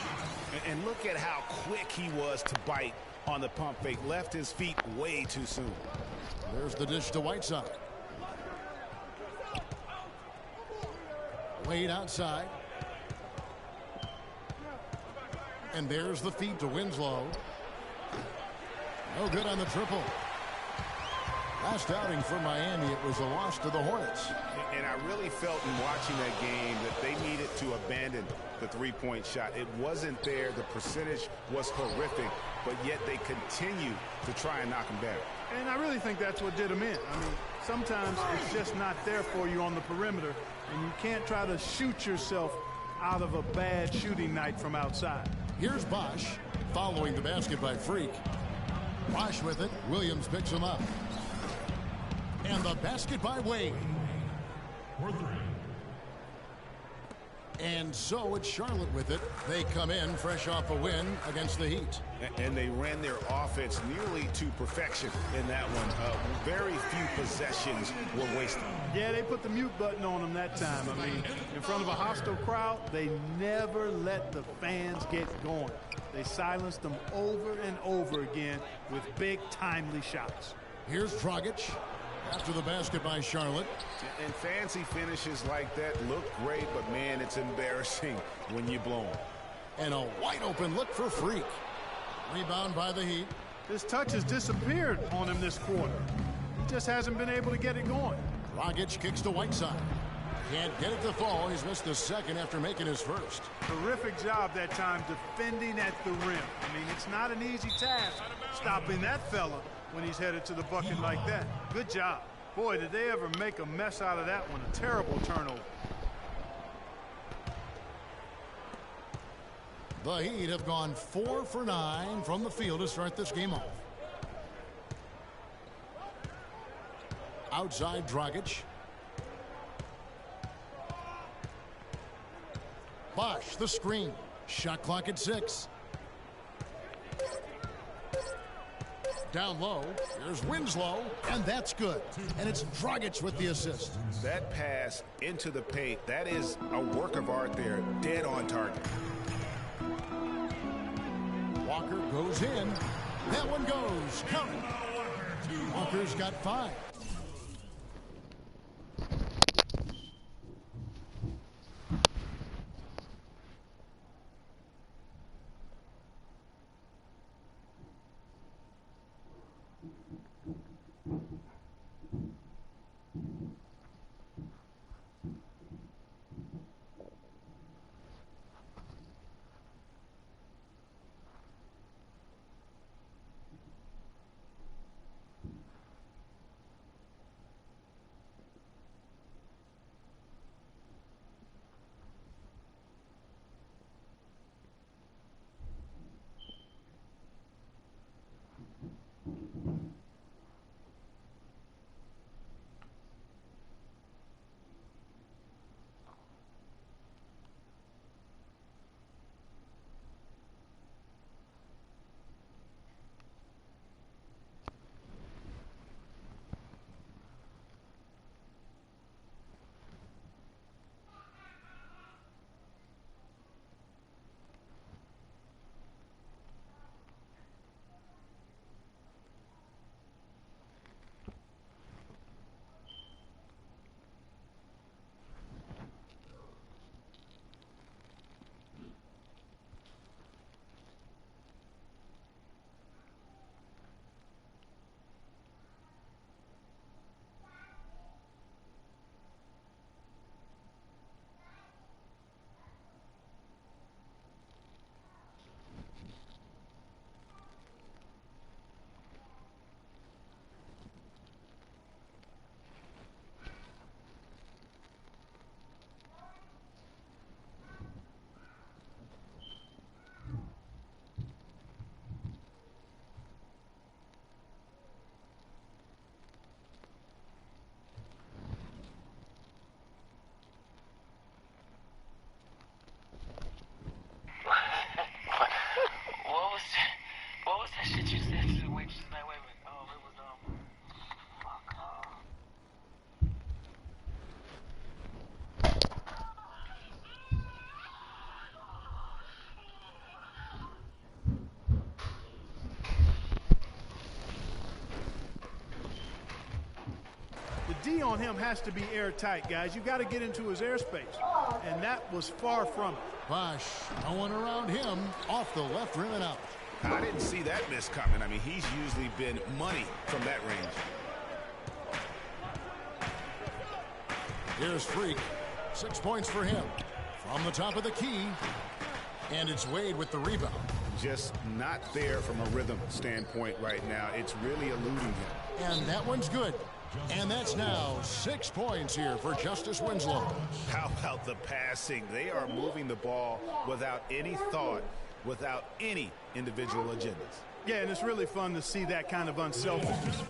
And look at how quick he was to bite on the pump fake. Left his feet way too soon. There's the dish to Whiteside. Wade outside. And there's the feed to Winslow. No good on the triple. Last outing for Miami, it was a loss to the Hornets. And I really felt in watching that game that they needed to abandon the three-point shot. It wasn't there. The percentage was horrific, but yet they continue to try and knock them down. And I really think that's what did them in. I mean, sometimes it's just not there for you on the perimeter, and you can't try to shoot yourself out of a bad shooting night from outside. Here's Bosch following the basket by Freak. Bosch with it. Williams picks him up. And the basket by Wade. For three. And so it's Charlotte with it. They come in fresh off a win against the Heat. And they ran their offense nearly to perfection in that one. Very few possessions were wasted. Yeah, they put the mute button on them that time. I mean, in front of a hostile crowd, they never let the fans get going. They silenced them over and over again with big, timely shots. Here's Dragic after the basket by Charlotte. And fancy finishes like that look great, but man, it's embarrassing when you blow them. And a wide open look for Freak. Rebound by the Heat. His touch has disappeared on him this quarter. He just hasn't been able to get it going. Dragic kicks to Whiteside. Can't get it to fall. He's missed the second after making his first. Terrific job that time defending at the rim. I mean, it's not an easy task stopping that fella when he's headed to the bucket like that. Good job. Boy, did they ever make a mess out of that one. A terrible turnover. The Heat have gone 4 for 9 from the field to start this game off. Outside Dragic. Bosch the screen. Shot clock at 6. Down low. Here's Winslow. And that's good. And it's Dragic with the assist. That pass into the paint, that is a work of art there. Dead on target. Walker goes in. That one goes. Count it. Walker's got 5. D on him has to be airtight, guys. You got to get into his airspace, and that was far from it. Bosch, no one around him, off the left rim and out. I didn't see that miss coming. I mean, he's usually been money from that range. Here's Freak. 6 points for him. From the top of the key. And it's Wade with the rebound. Just not there from a rhythm standpoint right now. It's really eluding him. And that one's good. And that's now 6 points here for Justice Winslow. How about the passing? They are moving the ball without any thought, without any individual agendas. Yeah, and it's really fun to see that kind of unselfishness.